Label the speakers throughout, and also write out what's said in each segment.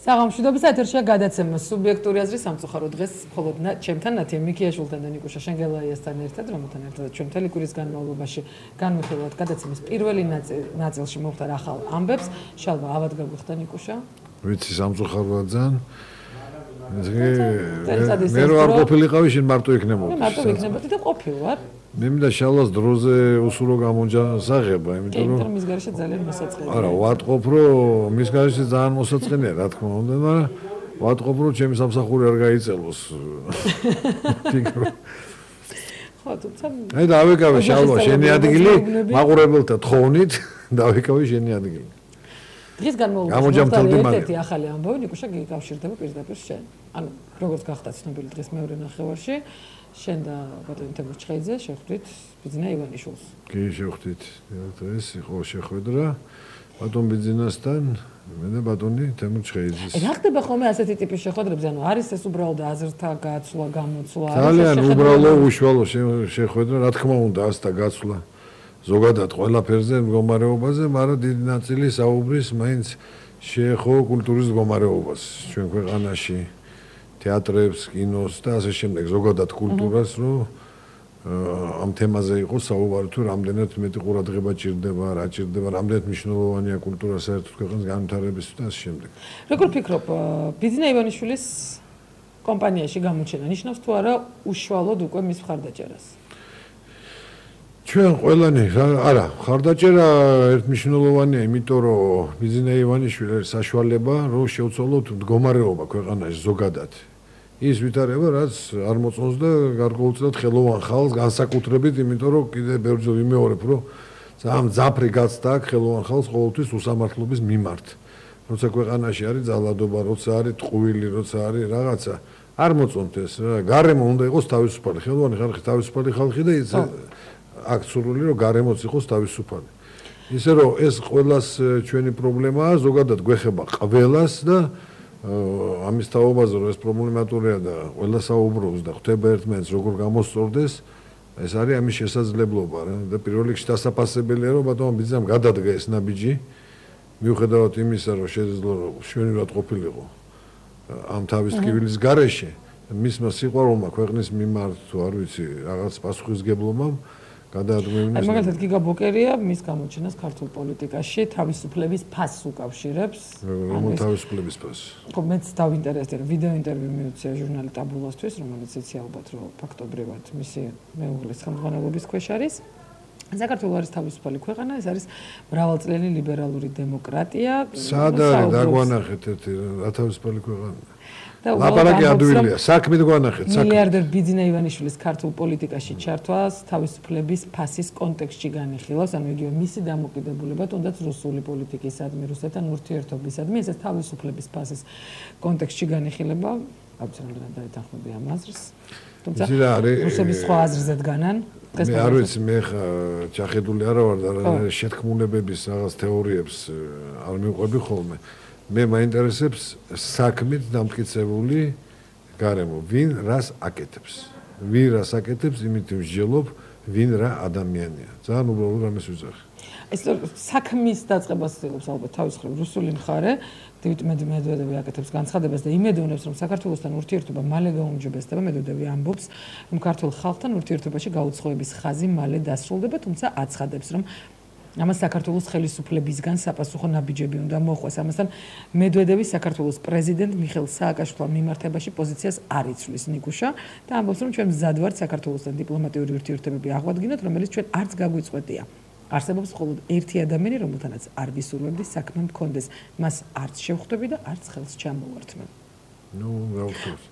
Speaker 1: საღამოშვიდობის ეთერშია გადაცემა სუბიექტური აზრის სამწუხარო დღეს მხოლოდ ჩემთან ნათია მიქიაშვილთან და ნიკუშა შენგელაიასთან ერთად, რომელთან ერთად ჩვენ მთელი კვირის განმავლობაში განვიხილავთ გადაცემის პირველი ნაწილში მოხდა ახალ ამბებს. შალვა ავად გაგვიხდა ნიკუშა.
Speaker 2: ვიცი სამწუხაროა ძალიან. მე რო არ ყოფილიყავი შენ მარტო იქნებოდი.
Speaker 1: მე მარტო იქნებოდი და ყოფილ ვარ.
Speaker 2: მე მინდა შალვას დროზე უსურო გამონჯანსაღება, იმიტომ
Speaker 1: რომ მის გარეშე ძალიან მოსაწყენია.
Speaker 2: არა, ვატყობ რომ მის გარეშე ძალიან მოსაწყენია, რა თქმა უნდა, მაგრამ ვატყობ რომ ჩემი სამსახური არ გაიწელოს. ფიქრო.
Speaker 1: ხო, თუმცა
Speaker 2: აი დავიკავე შალვა შენი ადგილი, მაყურებელთა თხოვნით დავიკავე შენი ადგილი.
Speaker 1: დღის განმავლობაში ერთ-ერთი ახალი ამბავი ნიკუშა გიკავშირდება პირდაპირ შენ. ანუ როგორც გახდა ცნობილი დღის მეორე ნახევარში, შენ და ბატონი თემურ ჩხეიძე შეხვდით ბიძინა ივანიშვილს.
Speaker 2: კი, შეხვდით. ეს იყო შეხვედრა ბატონ ბიძინასთან, მე და ბატონი თემურ ჩხეიძის.
Speaker 1: რა ხდება ხოლმე ასეთი ტიპის შეხვედრებზე? ანუ არის ეს უბრალოდ აზრთა გაცვლა, გამოცვლა,
Speaker 2: ძალიან უბრალო უშუალო შეხვედრა, რა თქმა უნდა, ასთა გაცვლა. ზოგადად ყველაფერზე მდგომარეობაზე, მაგრამ დიდი ნაწილი საუბრის მაინც შეეხო კულტურის მდგომარეობას ჩვენ ქვეყანაში, თეატრებს, კინოს და ასე შემდეგ, ზოგადად კულტურას, რომ ამ თემაზე იყო საუბარი თუ რამდენად მეტი ყურადღება ჭირდება, რა ჭირდება, რამდენად მნიშვნელოვანია კულტურა საერთოდ ქვეყნის განვითარების და ასე შემდეგ.
Speaker 1: როგორ ფიქრობ, ბიძინა ივანიშვილის კომპანიაში გამოჩენა ნიშნავს თუ არა უშუალოდ უკვე მის მხარდაჭერას?
Speaker 2: ჩვენ ყველანი არა, მხარდაჭერა ერთმნიშვნელოვანია, იმიტომ რომ ბიძინა ივანიშვილი არის საშუალება, რომ შევცვალოთ მდგომარეობა ქვეყანაში ზოგადად. ის ვითარება, რაც არ მოწონს და გარკვეულწილად ხელოვან ხალხს განსაკუთრებით, იმიტომ რომ კიდე ბევრჯერ ვიმეორებ, რომ ძალიან მძაფრი გაცდა აქვს ხელოვან ხალხს ყოველთვის უსამართლობის მიმართ. როცა ქვეყანაში არის ძალადობა, როცა არის ტყუილი, როცა არის რაღაცა, არ მოწონთ ეს. გარემო უნდა იყოს თავისუფალი, ხელოვანი ხალხი თავისუფალი ხალხი და ის აქ სურვილი რომ გარემოც იყოს თავისუფალი. ისე რომ ეს ყველას ჩვენი პრობლემაა, ზოგადად გვეხება ყველას და ამის თაობაზე რომ ეს პრობლემატურია და ყველა საუბრობს და ხვდება ერთმანეთს როგორ გამოსწორდეს, ეს არის ამის შესაძლებლობა რა და პირველ რიგში დასაფასებელია რომ ბატონო ბიძინამ გადადგა ეს ნაბიჯი, მიუხედავად იმისა რომ შეძლო რომ შვენივრად ყოფილიყო ამ თავის ტკივილის გარეშე, მისმა სიყვარულმა ქვეყნის მიმართ თუ არ ვიცი რაღაც პასუხისგებლობამ გადაადგმევინა.
Speaker 1: მაგალითად გიგა ბოკერია მის გამოჩენას ქართულ პოლიტიკაში თავისუფლების ფასს უკავშირებს.
Speaker 2: რომელ თავისუფლების ფასს?
Speaker 1: ხო, მეც დავინტერესდა რომ ვიდეო ინტერვიუ მიუწია ჟურნალი ტაბულასთვის, რომელიც იცი ალბათ რომ ფაქტობრივად მისი მეუღლის ხელმძღვანელობის ქვეშ არის. საქართველო არის თავისუფალი ქვეყანა, ეს არის მრავალწლიანი ლიბერალური დემოკრატია.
Speaker 2: სად არის დაგვანახეთ ერთი რა თავისუფალი ქვეყანა? ლაპარაკი ადვილია, საქმით გვანახეთ, საქმით.
Speaker 1: მილიარდერ ბიძინა ივანიშვილის ქართულ პოლიტიკაში ჩართვას თავისუფლების ფასის კონტექსტში განიხილავს, ანუ იგივე მისი დამოკიდებულება თუნდაც რუსული პოლიტიკისადმი, რუსეთთან ურთიერთობისადმი, ეს თავისუფლების ფასის კონტექსტში განიხილება, აბსოლუტურად დაეთანხმები ამ აზრს. თუმცა რუსების სხვა აზრზე დგანან.
Speaker 2: მე არ ვიცი, მე ხა ჩახედული არა ვარ და შეთქმულებების რაღაც თეორიებს არ მივყვები ხოლმე. მე მაინტერესებს საქმით დამტკიცებული გარემო, ვინ რას აკეთებს. ვინ რას აკეთებს, იმით ვსჯელობ, ვინ რა ადამიანია. ძალიან უბრალოდ ამას ვიძახი.
Speaker 1: ეს საქმის დაწყებას ცდილობს ალბათ თავის მხრივ რუსული მხარე, დივით მედვედევი აკეთებს განცხადებას და იმედოვნებს, რომ საქართველოსთან ურთიერთობა მალე გაუმჯობესდება. მედვედევი ამბობს, რომ ქართულ ხალხთან ურთიერთობაში გაუცხოების ხაზი მალე დასრულდება, თუმცა აცხადებს, რომ ამას საქართველოს ხელისუფლებისგან საპასუხო ნაბიჯები უნდა მოხვას. ამასთან მედვედევი საქართველოს პრეზიდენტ მიხეილ სააკაშვილის მიმართებაში პოზიციას არ იცვლის ნიკუშა და ამბობს, რომ ჩვენ მზად ვართ საქართველოსთან დიპლომატიური ურთიერთობები აღვადგინოთ, რომელიც ჩვენ არც გაგვიწყვეტია. არსებობს მხოლოდ ერთი ადამიანი, რომელთანაც არ ვისურვებდი საქმე მქონდეს. მას არც შევხვდები და არც ხელს ჩამოვართმევ.
Speaker 2: ნუ გავხსოვს.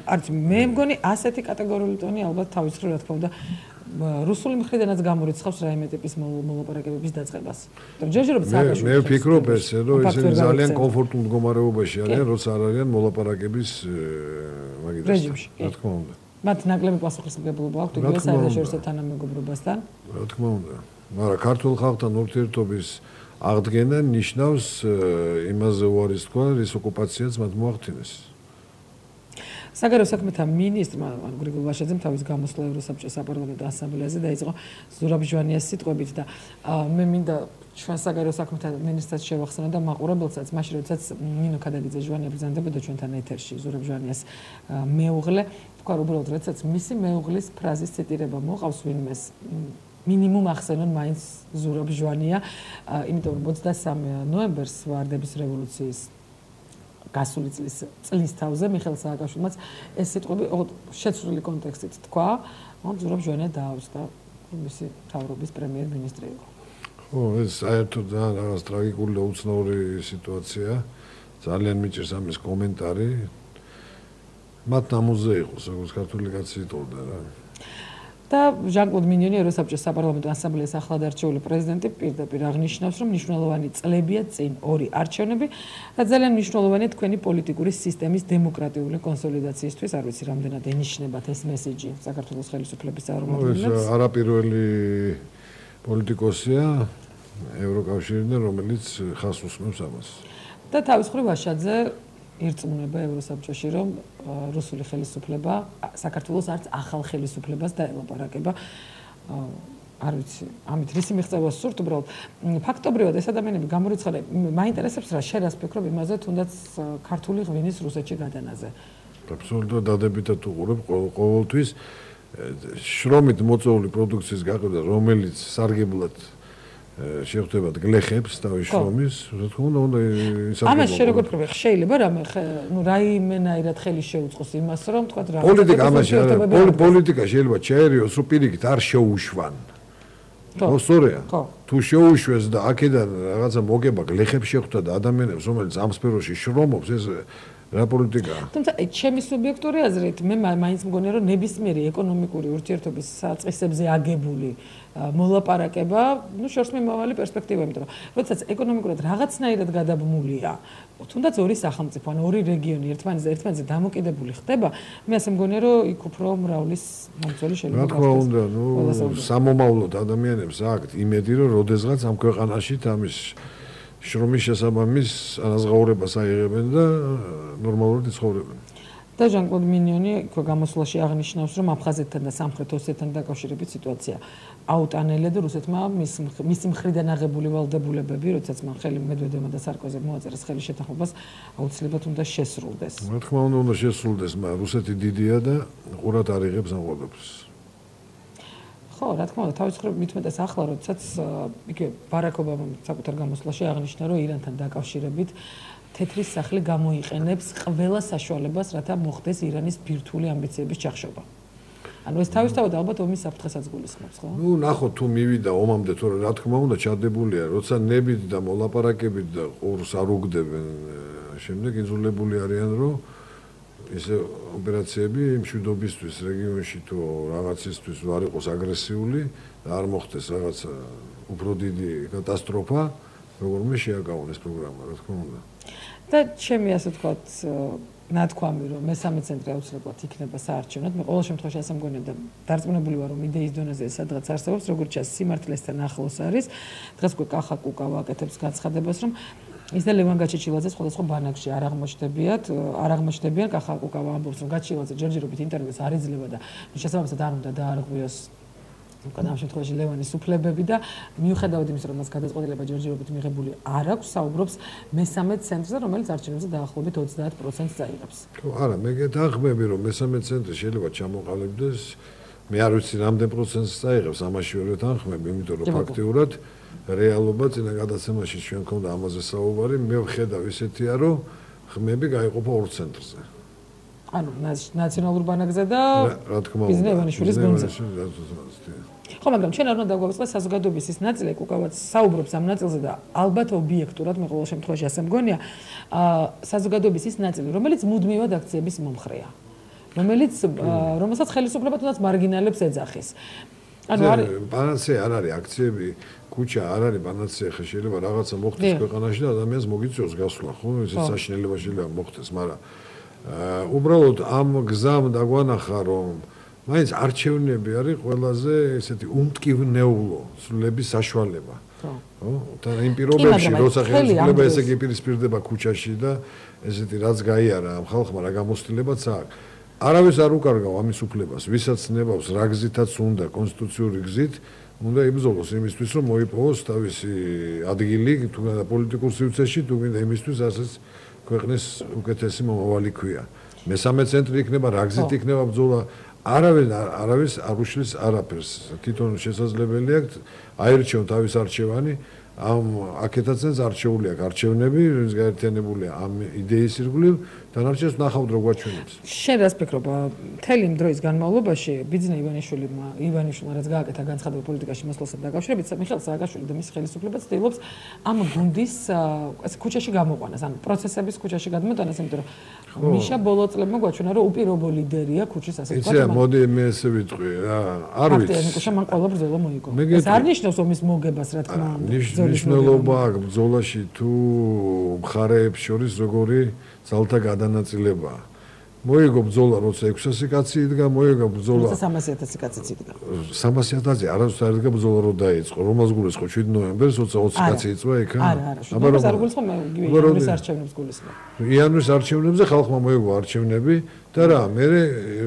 Speaker 1: არც მე მგონი ასეთი კატეგორიული ტონი ალბათ თავის მხრივ რა თქმა უნდა რუსული მხრიდანაც გამორიცხავს რაიმე ტიპის მოლაპარაკებების დაწყებას. ჯერჯერობით სააკაშვილი.
Speaker 2: მე ვფიქრობ ესე, რომ ისინი ძალიან კომფორტულ მდგომარეობაში არიან, როცა არ არიან მოლაპარაკების მაგიდასთან. რა თქმა უნდა.
Speaker 1: მათ ნაკლები პასუხისმგებლობა აქვთ იგივე საერთაშორისო თანამეგობრობასთან.
Speaker 2: რა თქმა უნდა. მაგრამ ქართულ ხალხთან ურთიერთობის აღდგენა ნიშნავს იმაზე უარის თქვა, რის ოკუპაციაც მათ მოახდინეს.
Speaker 1: საგარეო საქმეთა მინისტრმა გრიგოლ ვაშაძემ თავის გამოსვლა ევროსაბჭოს საპარლამენტო ასამბლეაზე დაიწყო ზურაბ ჟვანიას სიტყვებით და მე მინდა ჩვენ საგარეო საქმეთა მინისტრს შევახსენო და მაყურებელსაც მაშინ როდესაც ნინო ქადაგიძე ჟვანია ბრძანდებოდა ჩვენთან ეთერში ზურაბ ჟვანიას მეუღლე თქვა უბრალოდ როდესაც მისი მეუღლის ფრაზის ციტირება მოყავს ვინმეს მინიმუმ ახსენონ მაინც ზურაბ ჟვანია იმიტომ რომ 23 ნოემბერს ვარდების რევოლუციის გასული წლის თავზე მიხეილ სააკაშვილმაც ეს სიტყვები შეცვლილი კონტექსტით თქვა, ზურაბ ჟვანია დააუწყდა მისი მთავრობის პრემიერ-მინისტრი იყო.
Speaker 2: ხო, ეს საერთოდ რაღაც ტრაგიკული და უცნაური სიტუაცია. ძალიან მიჭირს ამის კომენტარი. მათ ნამოზე იყოს, როგორც ქართული კაცი იტყოდა რა.
Speaker 1: და ჟან-კლოდ მინიონი ევროსაბჭოს საპარლამენტო ასამბლეის ახლად არჩეული პრეზიდენტი პირდაპირ აღნიშნავს, რომ მნიშვნელოვანი წლებია წინ ორი არჩევნები და ძალიან მნიშვნელოვანია თქვენი პოლიტიკური სისტემის დემოკრატიული კონსოლიდაციისთვის. არ ვიცი, რამდენად ენიშნებათ ეს მესიჯი საქართველოს ხელისუფლების წარმომადგენლებს.
Speaker 2: ეს არაპირველი პოლიტიკოსია ევროკავშირიდან, რომელიც ხაზს უსმენს ამას.
Speaker 1: და თავის მხრივ ვაშაძე ირწმუნება ევროსაბჭოში, რომ რუსული ხელისუფლება საქართველოს არც ახალ ხელისუფლებას დაელაპარაკება. არ ვიცი, ამით რისი მიღწევა სურთ, უბრალოდ ფაქტობრივად ეს ადამიანები გამორიცხული, მაინტერესებს რა შენ რას ფიქრობ იმაზე, თუნდაც ქართული ღვინის რუსეთში გადანაზე.
Speaker 2: აბსოლუტურად დადებითად უყურებ ყოველთვის შრომით მოწვეული პროდუქციის გაყიდვა, რომელიც სარგებლად შეხვდებათ გლეხებს თავის შრომის, რა თქმა უნდა, ისარგებლო.
Speaker 1: ამას შეგეგებ შეიძლება რაიმენაირად ხელი შეუწყოს იმას, რომ თქვა რა
Speaker 2: პოლიტიკა შეიძლება ჩაერიოს, რომ პირიქით არ შეუშვან. ხო, სწორია. თუ შეუშვეს და აქედან რაღაცა მოგება გლეხებს შეხვდა და ადამიანებს, რომელიც ამ სფეროში შრომობს, ეს რა პოლიტიკაა?
Speaker 1: თუმცა ჩემი სუბიექტური აზრით, მე მაინც მგონია, რომ ნებისმიერი ეკონომიკური ურთიერთობის საწყისებზე აგებული მოლაპარაკება, შორს მიმავალი პერსპექტივა, იმიტომ რომ როდესაც ეკონომიკურად რაღაცნაირად გადაბმულია, თუნდაც ორი სახელმწიფო, ან ორი რეგიონი ერთმანეთზე დამოკიდებული ხდება, მე ასე მგონია, რომ იქ უფრო მრავლის მომცველი შეიძლება
Speaker 2: გახდეს. რა თქმა უნდა, სამომავლოდ ადამიანებს აქვთ იმედი, რომ როდესღაც ამ ქვეყანაში ამის შრომის შესაბამის ანაზღაურებას აიღებენ და ნორმალურად იცხოვრებენ.
Speaker 1: და ჟან-კლოდ მინიონი გამოსვლაში აღნიშნავს, რომ აფხაზეთთან და სამხრეთ ოსეთთან დაკავშირებით სიტუაცია აუტანელია და რუსეთმა მისი მხრიდან აღებული ვალდებულებები, როდესაც მან ხელი მედვედევმა და სარკოზემ მოაწერეს ხელი შეთანხმებას, აუცილებლად უნდა შესრულდეს.
Speaker 2: რა თქმა უნდა შესრულდეს, მაგრამ რუსეთი დიდია და ყურად არ იღებს ამ ყველაფერს.
Speaker 1: ხო, რა თქმა უნდა, თავის მხრივ მithumetes ახლა, როდესაც იქ ბარაკ ობამამ საკუთარ გამოსვლაში აღნიშნა, რომ ირანთან დაკავშირებით თეთრის სახლი გამოიყენებს ყველა საშუალებას, რათა მოხდეს ირანის ბირთვული ამბიციების ჩახშობა. ანუ ეს თავისთავად ალბათ ომის საფრთხესაც გულისხმობს, ხო?
Speaker 2: ნუ ნახოთ თუ მივიდა ომამდე, თორე რა თქმა უნდა ჩადებულია, როცა ნებით და მოლაპარაკებით და ყურს არ უგდებენ, შემდეგ იძულებული არიან, რომ ესე ოპერაციები მშვიდობისთვის რეგიონში თუ რაღაცისთვის არ იყოს აგრესიული და არ მოხდეს რაღაც უფრო დიდი კატასტროფა, როგორმე შეაკავონ ეს პროგრამა, რა თქმა უნდა.
Speaker 1: და ჩემი ასე ვთქვათ, ნათქვამი, რომ მესამე ცენტრი აუცილებლად იქნება საარჩევნოდ, მე ყოველ შემთხვევაში ასე მგონია და დარწმუნებული ვარ, რომ იდეის დონეზე სადღაც არსებობს, როგორც ჩანს, სიმართლესთან ახლოს არის. დღეს უკვე კახა კუკა ვაკეთებს განცხადებას, რომ ის და ლევან გაჩეჩილაძე სხვადასხვა ბანაკში არ აღმოჩნდებიან, კახა კუკა ამბობს, რომ გაჩეჩილაძე ჯერჯერობით ინტერვიუს არ იძლევა და შესაბამისად არ უნდა დაარღვიოს ამ შემთხვევაში ლევანის უფლებები და მიუხედავად იმისა, რომ მას გადაწყვეტილება ჯერჯერობით მიღებული არ აქვს, საუბრობს მესამე ცენტრზე, რომელიც არჩევნებზე დაახლოებით 30%-ს წაიღებს.
Speaker 2: ხო, არა, მე გეთანხმები, რომ მესამე ცენტრი შეიძლება ჩამოყალიბდეს, მე არ ვიცი რამდენ პროცენტს წაიღებს, ამაში ვერ ვეთანხმები, იმიტომ რომ ფაქტიურად რეალობა წინა გადაცემაში ჩვენ გქონდა ამაზე საუბარი, მე ვხედავ ისეთია, რომ ხმები გაიყოფა ორ ცენტრზე.
Speaker 1: ანუ ნაციონალურ ბანაკზე და
Speaker 2: რა თქმა უნდა,
Speaker 1: ბიზნესმენის გუნდზე. ხო, მაგრამ ჩვენ არ უნდა დაგვაწყდეს საზოგადოების ის ნაწილი, კუკავაც საუბრობს ამ ნაწილზე და ალბათ ობიექტურად მე ყოველ შემთხვევაში ასე მგონია, საზოგადოების ის ნაწილი, რომელიც მუდმივად აქციების მომხრეა. რომელსაც ხელისუფლება თუნდაც მარგინალებს ეძახის.
Speaker 2: ანუ არის პანაცეა არ არის აქციები, კუჩა არ არის პანაცეა, ხა შეიძლება რაღაცა მოხდეს ქვეყანაში და ადამიანს მოგიწევს გასვლა, ხო? ესეც საშინელება შეიძლება მოხდეს, მაგრამ უბრალოდ ამ გზამ დაგვანახა, რომ მაინც არჩევნები არის ყველაზე ესეთი უმტკივნეულო სულების საშუალება. ხო? და იმ პირობებში, როცა ხელისუფლება ესე კი პირისპირდება ქუჩაში და ესეთი რაც გაიარა ამ ხალხმა რა გამოცდილებაც აქვს. არავის არ უკარგავ ამის უფლებას, ვისაც ნებავს რა გზითაც უნდა კონსტიტუციური გზით, უნდა იბრძოლოს იმისთვის, რომ მოიპოვოს თავისი ადგილი თუნდაც პოლიტიკურ სივრცეში, თუ გინდა იმისთვის, რასაც ქვეყნის უკეთესი მომავალი ქვია. მესამე ცენტრი იქნება, რა გზით იქნება ბრძოლა, არავის არ უშლის არაფერს. თვითონ შესაძლებელი აქვს აირჩიონ თავის არჩევანი, ამ აკეთებსაც არჩეული აქვს არჩევნები, რომელიც გაერთიანებულია ამ იდეის ირგვლივ, დანარჩენს ნახავთ რო გვაჩვენებს.
Speaker 1: შენ რას ფიქრობ, მთელი იმ დროის განმავლობაში ბიძინა ივანიშვილმა რაც გააკეთა განცხადება პოლიტიკაში მოსვლასთან დაკავშირებით, მიხეილ სააკაშვილი და მის ხელისუფლება ცდილობს ამ გუნდის ქუჩაში გამოყვანას, ანუ პროცესების ქუჩაში გადმოტანას, იმიტომ რომ მიშა ბოლო წლებმა გვაჩვენა, რომ უპირობო ლიდერია ქუჩის ასე ვთქვათ.
Speaker 2: იცი, მოდი მე ესე ვიტყვი რა, არ ვიცი.
Speaker 1: აქტიურობა მან ყველა ბრძოლა მოიგო. ეს არ ნიშნავს ომის მოგებას, რა თქმა უნდა.
Speaker 2: მნიშვნელობა აქვს ბრძოლაში თუ მხარეებს შორის როგორი ძალთა გადანაწილებაა. მოიგო ბრძოლა, როცა 600 კაცი იდგა, მოიგო ბრძოლა.
Speaker 1: როცა 300,000 კაციც იდგა.
Speaker 2: 300,000 არასდროს არ იდგა ბრძოლა რო დაიწყო. რომას გულისხმო 7 ნოემბერს, როცა 20 კაცი იწვა იქა.
Speaker 1: არა, შუბლებს არ გულისხმო, მე იანვრის არჩევნებს გულისხმო.
Speaker 2: იანვრის არჩევნებზე ხალხმა მოიგო არჩევნები და რა, მე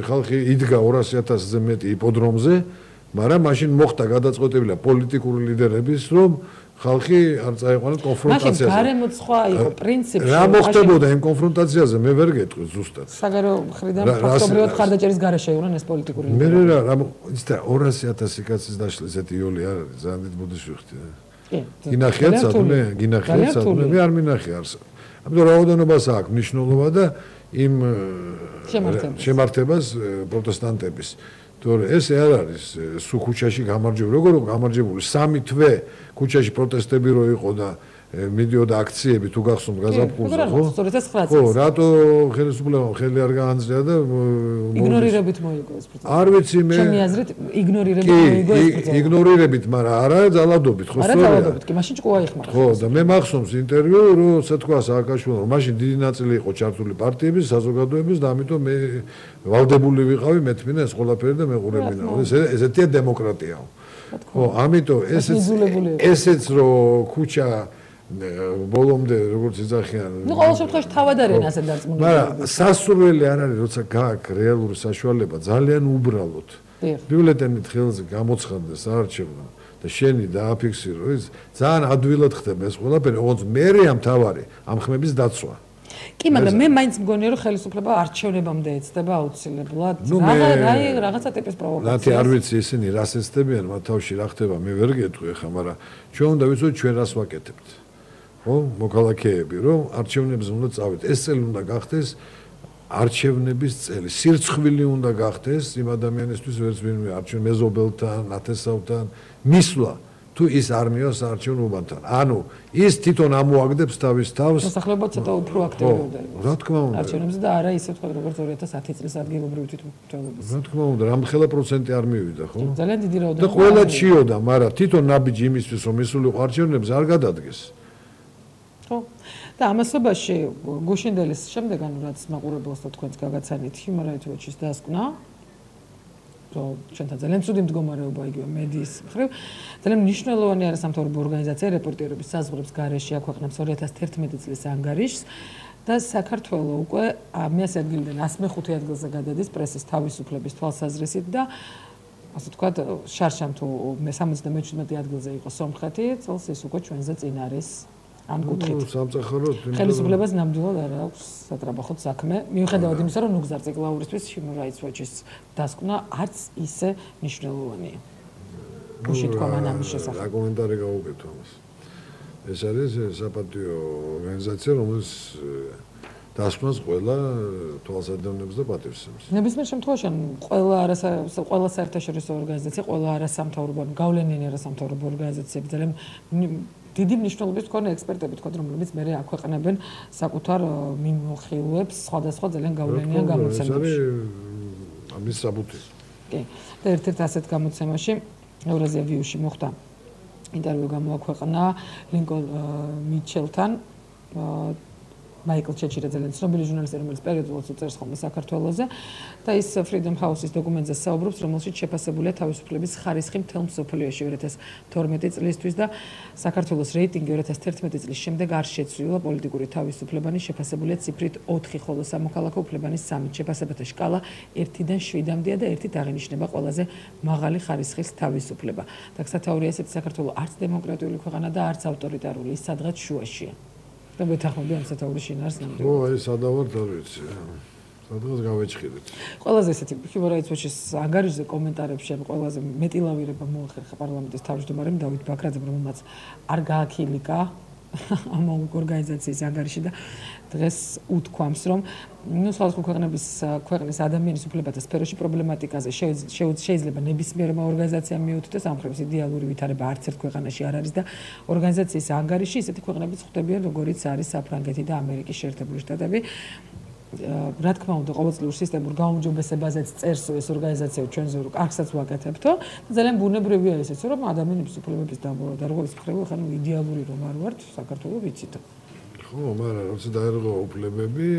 Speaker 2: ხალხი იდგა 200,000-ზე მეტი იპოდრომზე, მაგრამ მაშინ მოხდა გადაწყვეტილა პოლიტიკური ლიდერების, რომ ხალხი არ წაიყვანოთ კონფრონტაციაზე.
Speaker 1: მაშინ გარემოც სხვა იყო პრინციპი.
Speaker 2: რა მოხდებოდა იმ კონფრონტაციაზე, მე ვერ გეტყვი ზუსტად.
Speaker 1: საგარეო მხრიდან ფაქტობრივად ხარდაჭერის გარეშე იყვნენ ეს პოლიტიკური
Speaker 2: ლიდერები. მე რა, იცი 200,000 კაცის დაშლა ესეთი იოლი არ არის, ძალიან დიდი ბუდიში ვიხდი. გინახიათ სადმე, მე არ მინახი არს. ამიტომ რაოდენობას აქვს მნიშვნელობა და იმ შემართებას პროტესტანტების. თორე ესე არ არის სულ ქუჩაში გამარჯვებული. როგორ გამარჯვებული? 3 თვე ქუჩაში პროტესტები რო იყო და მიდიოდა აქციები თუ გახსოვთ გაზაფხულზე, ხო? ხო, რატო ხელისუფლებამ ხელი არ გაანძლია და
Speaker 1: იგნორირებით მოიგო ეს პროცესი.
Speaker 2: არ ვიცი მე.
Speaker 1: ჩემი აზრით იგნორირებით მოიგო ეს პროცესი.
Speaker 2: იგნორირებით, მაგრამ არა ძალადობით, ხო?
Speaker 1: არა ძალადობით, კი, მაშინ ჭკუა იხმარა.
Speaker 2: ხო, და მე მახსოვს ინტერვიუ, როცა თქვა სააკაშვილო, მაშინ დიდი ნაწილი იყო ჩართული პარტიების, საზოგადოების და ამიტომ მე ვალდებული ვიყავი მეთმინა ეს ყველაფერი და მეყურებინა. ესეთია დემოკრატია. ხო, ამიტომ ესეც რო ქუჩა ბოლომდე როგორც იძახიან.
Speaker 1: ნუ ყოველ შემთხვევაში თავად არიან ასე დარწმუნებული.
Speaker 2: მაგრამ სასურველი არ არის, როცა გააქვს რეალური საშუალება ძალიან უბრალოდ. ბიულეტენით ხელზე გამოცხადდეს საარჩევნო და შენი დააფიქსირო, ის ძალიან ადვილად ხდება ეს ყველაფერი, ოღონდ მერეა მთავარი ამ ხმების დაცვა.
Speaker 1: კი, მაგრამ მე მაინც მგონია რომ ხელისუფლება არჩევნებამდე ეცდება აუცილებლად რაღაცა ტიპის პროვოკაციას.
Speaker 2: ნათი არ ვიცი ისინი რას ეცდებიან, მათ თავში რა ხდება, მე ვერ გეტყვი ხა, მაგრამ ჩვენ უნდა ვიცოდეთ ჩვენ რას ვაკეთებთ. ხო, მოქალაქეები, რომ არჩევნებზე უნდა წავიდეთ. ეს წელი უნდა გახდეს არჩევნების წელი. სირცხვილი უნდა გახდეს იმ ადამიანისთვის, ვერც ვინმე არჩევნ მეზობელთან, ნათესავთან მისვლა. თუ ის არ მიოს არჩევნ უბანთან. ანუ ის თვითონ ამოაგდებს თავის თავს.
Speaker 1: მოსახლეობა ცოტა უფრო აქტიურობდა.
Speaker 2: რა თქმა უნდა.
Speaker 1: არჩევნებზე და არა ისე თქვა როგორც 2010 წლის ადგილობრივი თვითმმართველობის.
Speaker 2: რა თქმა უნდა, რამხელა პროცენტი არ მივიდა, ხო?
Speaker 1: ძალიან დიდი რაოდენობა.
Speaker 2: და ყველა ჩიოდა, მაგრამ თვითონ ნაბიჯი იმისთვის, რომ ისულიყო არჩევნებზე არ გადადგეს.
Speaker 1: ხო. და ამასობაში გუშინდელის შემდეგ, ანუ რაც მაყურებელს და თქვენს გაგაცანით Human Rights Watch-ის დასკვნა, ჩვენთან ძალიან ცუდი მდგომარეობა იგივე მედიის მხრივ, ძალიან მნიშვნელოვანი არის სამთავრობო ორგანიზაცია რეპორტერების საზღვრებს გარეშე აქვეყნებს 2011 წლის ანგარიშს და საქართველოს უკვე მე-100 ადგილიდან 105 ადგილზე გადადის პრესის თავისუფლების თვალსაზრისით და ასე ვთქვათ, შარშან თუ მე 77 ადგილზე იყო სომხეთი, წელს ის უკვე ჩვენზე წინ არის. ამ კუთხით. ხელისუფლებას ნამდვილად არ აქვს სატრაბახოთ საქმე. მიუხედავად იმისა, რომ ნუგზარ ციკლაურისთვის Human Rights Watch-ის დასკვნა არც ისე მნიშვნელოვანია. გუშინ თქვა მან ამის შესახებ.
Speaker 2: რა კომენტარი გავუკეთო ამას. ეს არის საპატიო ორგანიზაცია, რომელიც დასკვნას ყველა თვალსაჩინოს და პატივსაცემს.
Speaker 1: ნებისმიერ შემთხვევაში ყველა საერთაშორისო ორგანიზაცია, ყველა არასამთავრობო, გავლენიანი არასამთავრობო ორგანიზაციები ძალიან დიდი მნიშვნელობის მქონე ექსპერტები თქვა, რომლებიც მე აქვეყნებენ საკუთარ მიმოხილვებს სხვადასხვა ძალიან გავლენიან გამოცემებში.
Speaker 2: ამის საბუთი.
Speaker 1: კი. და ერთ-ერთ ასეთ გამოცემაში ევრაზია ვიუში მოხდა ინტერვიუ გამოაქვეყნა ლინკოლ მიჩელთან მაიკლ ჩეჩირა ძალიან ცნობილი ჟურნალისტი, რომელიც პერიოდულად წერს ხოლმე საქართველოზე და ის Freedom House-ის დოკუმენტზე საუბრობს, რომელშიც შეფასებულია თავისუფლების ხარისხი მთელ მსოფლიოში 2012 წლისთვის და საქართველოს რეიტინგი 2011 წლის შემდეგ არ შეცვლილა, პოლიტიკური თავისუფლებანი შეფასებულია ციფრით 4, ხოლო სამოქალაქო უფლებანის 3. შეფასებათა შკალა 1-დან 7-მდეა და 1-ით აღინიშნება ყველაზე მაღალი ხარისხის თავისუფლება. და სათაურია ესეთი საქართველოს არც დემოკრატიული ქვეყანა და არც ავტორიტარული, ის სადღაც შუაშია. და მეთანხმები ამ სათაურის შინაარს ნამდვილად.
Speaker 2: ო, ეს სადავართ არ ვიცი. სადღაც გავეჭხიდეთ.
Speaker 1: ყველაზე ესეთი Human Rights Watch-ის ანგარიშზე კომენტარებში ან ყველაზე მეტი ლავირება მოახერხა პარლამენტის თავმჯდომარემ დავით ბაქრაძემ, რომელმაც არ გააქილიკა ამ ორგანიზაციის ანგარიში და დღეს უთქვამს, რომ სხვადასხვა ქვეყნის ადამიანის უფლებათა სფეროში პრობლემატიკაზე შეიძლება ნებისმიერმა ორგანიზაციამ მიუთითოს, ამ მხრივ იდეალური ვითარება არც ერთ ქვეყანაში არ არის და ორგანიზაციის ანგარიში ისეთი ქვეყნებიც ხვდებიან, როგორიც არის საფრანგეთი და ამერიკის შეერთებული შტატები. რა თქმა უნდა, ყოველწლიურ სისტემურ გაუმჯობესებაზეც წერს ეს ორგანიზაცია ჩვენზე, რომ კარგსაც ვაკეთებთო და ძალიან ბუნებრივია ესეც, რომ ადამიანების უფლებების დარღვევის მხრივ ხან იდეალური რომ არ ვართ, საქართველოს ვიცით.
Speaker 2: ხო, მაგრამ როცა დაერღვა უფლებები,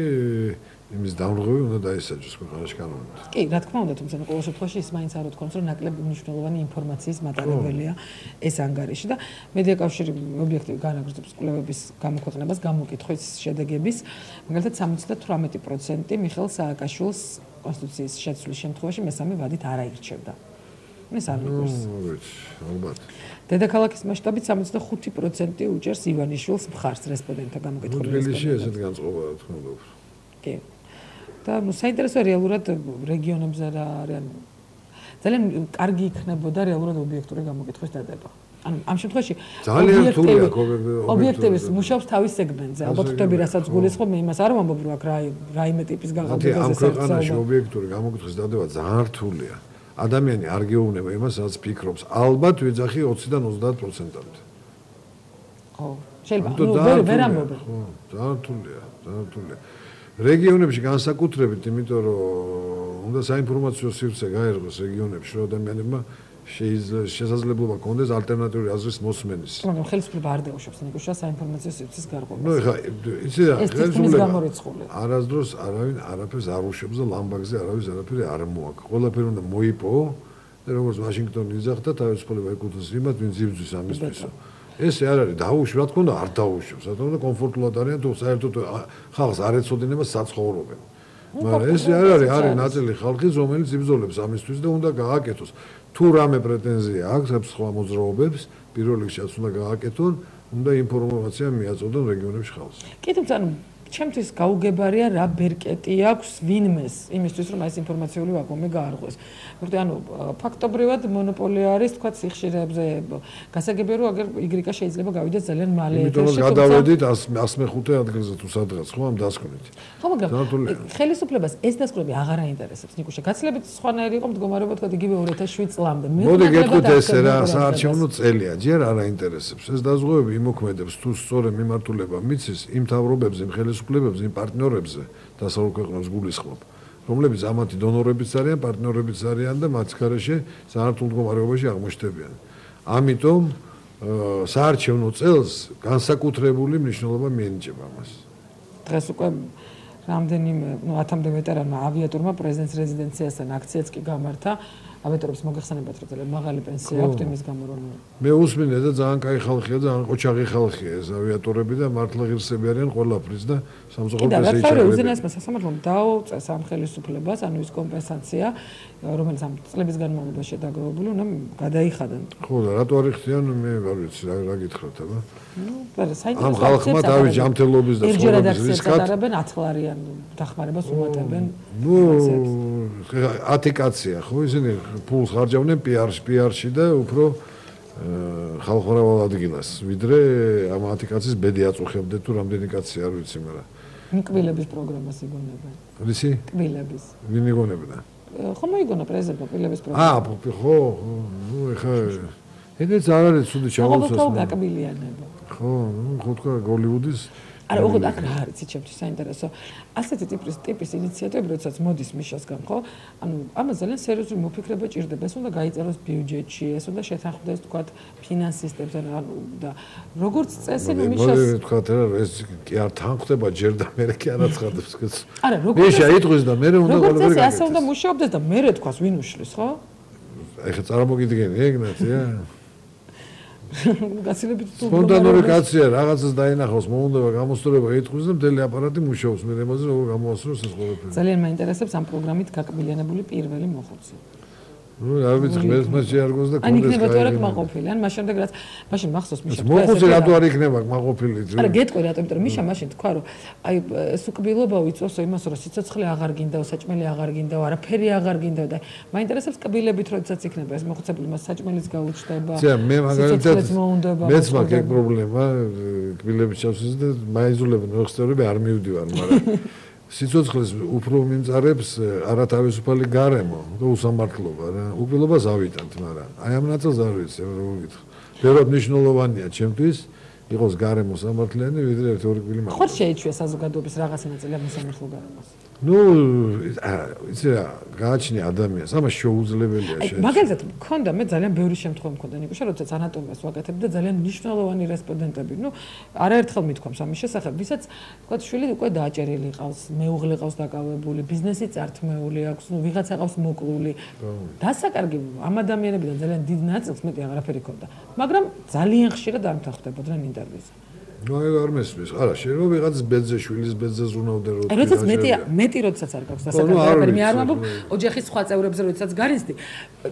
Speaker 2: იმის დამრღვევი უნდა დაისაჯოს ქვეყანაში კანონით.
Speaker 1: კი, რა თქმა უნდა, თუმცა ყოველ შემთხვევაში ის მაინც არ უთქვამს, რომ ნაკლებ მნიშვნელოვანი ინფორმაციის მატარებელია ეს ანგარიში და მედია კავშირი ობიექტივი განაგრძობს კვლევების გამოქვეყნებას, გამოკითხვის შედეგების, მაგალითად 78% მიხეილ სააკაშვილს კონსტიტუციის შეცვლის შემთხვევაში მესამე ვადით არ აირჩევდა. ეს არ მიგვირს.
Speaker 2: ალბათ.
Speaker 1: დედაქალაქის მასშტაბით 65% უჭერს ივანიშვილს მხარს რესპონდენტთა გამოკითხვის.
Speaker 2: თბილისში ესეთ განწყობა რა თქმა უნდა.
Speaker 1: კი. და საინტერესოა რეალურად რეგიონებზე რა არის. ძალიან კარგი იქნებოდა რეალურად ობიექტური გამოკითხვის დადება. ანუ ამ შემთხვევაში
Speaker 2: ძალიან რთულია
Speaker 1: ობიექტივის მუშაობს თავის სეგმენტზე. ალბათ ხვდები, რასაც გულისხმობ, მე იმას არ ვამბობ, რომ აქ რაიმე ტიპის
Speaker 2: განყოფილებას ამ ქვეყანაში ობიექტური გამოკითხვის დადება ძალიან რთულია. ადამიანი არ გეუბნება იმას, რაც ფიქრობს. ალბათ ვიძახი 20-დან 30%-ამდე.
Speaker 1: ხო, შეიძლება ვერ ამბობ.
Speaker 2: ხო, ძალიან რთულია. რეგიონებში განსაკუთრებით, იმიტომ რომ უნდა საინფორმაციო სივრცე გაერღვეს რეგიონებში, რომ ადამიანებმა შესაძლებლობა კონდეს ალტერნატიული აზრის მოსმენის.
Speaker 1: მაგრამ ხელისუფლება არ დაუშვებს ნიკუშა საინფორმაციო სივრცეს გარღვევას.
Speaker 2: ნუ ეხლა იცი რა,
Speaker 1: ხელისუფლება
Speaker 2: არასდროს არავინ არაფერს არ უშვებს და ლამბაგზე არავის არაფერი არ მოაქვს. ყველაფერი უნდა მოიპოვო და როგორც ვაშინგტონი იძახდა, თავისუფლება ეკუთვნის იმათ, ვინც იბრძვის ამისთვისო. ესე არ არის დაუშვი, რა თქმა უნდა, არ დაუშვებს. რა თქმა უნდა, კომფორტულად არიან, თუ საერთოდ ხალხს არ ეცოდინება საცხოვრობენ. მაგრამ ეს არის ნაწილი ხალხის, რომელიც იბრძოლებს ამისთვის და უნდა გააკეთოს. თუ რამე პრეტენზია აქვს სხვა მოძრაობებს, პირველ რიგში უნდა გააკეთონ, უნდა ინფორმაცია მიაწოდონ რეგიონებში ხალხს.
Speaker 1: კი, თუმცა ჩემთვის გაუგებარია რა ბერკეტი აქვს ვინმეს იმისთვის, რომ ეს ინფორმაციული ვაკუუმი გაარღვეს. მოკლედ, ანუ ფაქტობრივად მონოპოლია არის, თქვა სიხშირეებზე. გასაგებია, რომ აგერ იგრიკა შეიძლება გავიდეს ძალიან მალე ეთერში.
Speaker 2: იმიტომ რომ გადავედით 105 ადგილზე თუ სადღაც, ხო, ამ დასკვნით.
Speaker 1: ხო, მაგრამ ხელისუფლებას ეს დასკვნები აღარ აინტერესებს. ნიკუშა, გაცილებით სხვანაირი იყო მდგომარეობა, თქვა იგივე 2007 წლამდე.
Speaker 2: მოდი გეტყვით ესე რა, საარჩევნო წელია, ჯერ არ აინტერესებს. ეს დაზღვევები იმოქმედებს თუ სწორი მიმართულება მიცის იმ თავრობებზე, ხელისუფლებებზე, იმ პარტნიორებზე დასავლურ ქვეყნებს გულისხმობ, რომლებიც ამათი დონორებიც არიან, პარტნიორებიც არიან და მათ გარეშე საერთო მდგომარეობაში აღმოჩნდებიან. ამიტომ საარჩევნო წელს განსაკუთრებული მნიშვნელობა მიენიჭება მას.
Speaker 1: დღეს უკვე რამდენიმე 10-მდე ვეტერანმა ავიატორმა პრეზიდენტის რეზიდენციასთან აქციაც კი გამართა. ავიატორებს მოგეხსენებათ, რომ ძალიან მაღალი პენსია აქვთ იმის გამო, რომ
Speaker 2: მე უსმინე და ძალიან კაი ხალხია, ძალიან ყოჩაღი ხალხია ეს ავიატორები და მართლა ღირსები არიან ყველაფრის და სამწუხაროდ ეს
Speaker 1: ეჭირებიან. და რა უზენაესმა სასამართლომ დაუწეს ამ ხელისუფლებას, ანუ ის კომპენსაცია, რომელიც ამ წლების განმავლობაში დაგროვებული, უნდა გადაიხადონ.
Speaker 2: ხო და რატო არ იხდიან, მე არ ვიცი, რა გითხრათ, აბა.
Speaker 1: ამ
Speaker 2: ხალხმა თავის ჯანმრთელობის და ცხოვრების რისკად
Speaker 1: ატარებენ 10 ლარიან დახმარებას უმატებენ.
Speaker 2: ნუ 10 კაცია, ხო, ისინი ფულს ხარჯავდნენ PR-ში და უფრო ხალხმრავალ ადგილას, ვიდრე ამ 10 კაცის ბედი აწუხებდეთ თუ რამდენი კაცი არ ვიცი, მაგრამ
Speaker 1: კბილების პროგრამას იგონებენ.
Speaker 2: რისი?
Speaker 1: კბილების.
Speaker 2: ვინ იგონებდა?
Speaker 1: ხო მოიგონა პრეზიდენტმა კბილების პროგრამა.
Speaker 2: ხო, ნუ ეხა ეგეც არ არის ცუდი ჩაუცეს.
Speaker 1: ხო, გაკბილიანება.
Speaker 2: ხო, ნუ ხო თქვა გოლივუდის
Speaker 1: არა, უღოდ აქ რა არის ჩემთვის საინტერესო. ასეთი ტიპის ინიციატივები, როდესაც მოდის მიშასგან, ხო? ანუ ამას ძალიან სერიოზული მოფიქრება ჭირდება. ეს უნდა გაიწეროს ბიუჯეტში, ეს უნდა შეთანხმდეს, თქვათ, ფინანსისტებს და როგორც წესი, ნუ მიშას
Speaker 2: თქვათ რა, ეს კი არ თანხდება ჯერ და მე კი არაცხადებს გეც.
Speaker 1: არა, როგორც
Speaker 2: მიშა იტყვის და მე უნდა
Speaker 1: როგორც წესი, ასე უნდა მუშაობდეს და მე თქვას ვინ უშლის, ხო?
Speaker 2: ეხლა წარმოგიდგენი, ეგნათია.
Speaker 1: გაცილებით
Speaker 2: სპონტანური კაცია, რაღაცას დაინახავს, მოუნდება გამოსწორება იტყვის და მთელი აპარატი მუშაობს, მე ამაზე როგორ გამოასწროს ეს ყველაფერი.
Speaker 1: ძალიან მაინტერესებს ამ პროგრამით გაკბილიანებული პირველი მოხუცი.
Speaker 2: ნუ არ ვიცი, ღმერთმა შეარგოს და
Speaker 1: ან იქნება თუ არა კმაყოფილი, ან მაშინ შემდეგ რაც მაშინ მახსოვს მიშა.
Speaker 2: მოხუცი რატო არ იქნება კმაყოფილი?
Speaker 1: არა, გეტყვი რატომ, იმიტომ რომ მიშა მაშინ თქვა რომ აი ეს უკბილობა ვიწოსო იმას რომ სიცოცხლე აღარ გინდაო, საჭმელი აღარ გინდაო, არაფერი აღარ გინდაო და მაინტერესებს კბილებით როდესაც იქნება ეს მოხუცებული მას საჭმელის გაუჩნდება.
Speaker 2: მე მაგალითად მეც მაქვს ეგ პრობლემა, კბილებით ჩავსვეს და მაიზულებენ როხსტერები არ მივდივარ, მაგრამ სიცოცხლეს უფრო მიმწარებს არათავისუფალი გარემო და უსამართლობა რა. უკბილობას ავიტანთ, მაგრამ აი ამ ნაწილს არ ვიცი, როგორ გითხრა. ბევრად მნიშვნელოვანია ჩემთვის იყოს გარემო სამართლიანი, ვიდრე ერთი-ორი კბილი მაქვს.
Speaker 1: ხო შეიჩვია საზოგადოების რაღაცა ნაწილი ამ სამართლ გარემოს.
Speaker 2: ნუ იცი რა, გააჩნია ადამიანს, ამას შეუძლებელია შეიძლება.
Speaker 1: მაგალითად, მქონდა მე ძალიან ბევრი შემთხვევა მქონდა ნიკუშა, როდესაც ანატომიას ვაკეთებდი და ძალიან მნიშვნელოვანი რესპონდენტები, ნუ არაერთხელ მithქვამს ამის შესახებ, ვისაც თქვა შვილი უკვე დააჭერილი ყავს, მეუღლე ყავს დაკავებული, ბიზნესი წართმეული აქვს, ნუ ვიღაცა ყავს მოკლული. დასაკარგი ამ ადამიანებიდან ძალიან დიდ ნაწილს მეტი აღარაფერი ქონდა, მაგრამ ძალიან ხშირად არ მთანხმდებოდნენ ინტერვიუზე.
Speaker 2: ნუ აი არ მესმის. არა, შეიძლება ვიღაც ბედზე შვილის ბედზე ზრუნავდე რო.
Speaker 1: აი როდესაც მეტი როდესაც არ გაქვს დასაკარგი, მე არ ვამბობ ოჯახის სხვა წევრებზე როდესაც გარიზდი.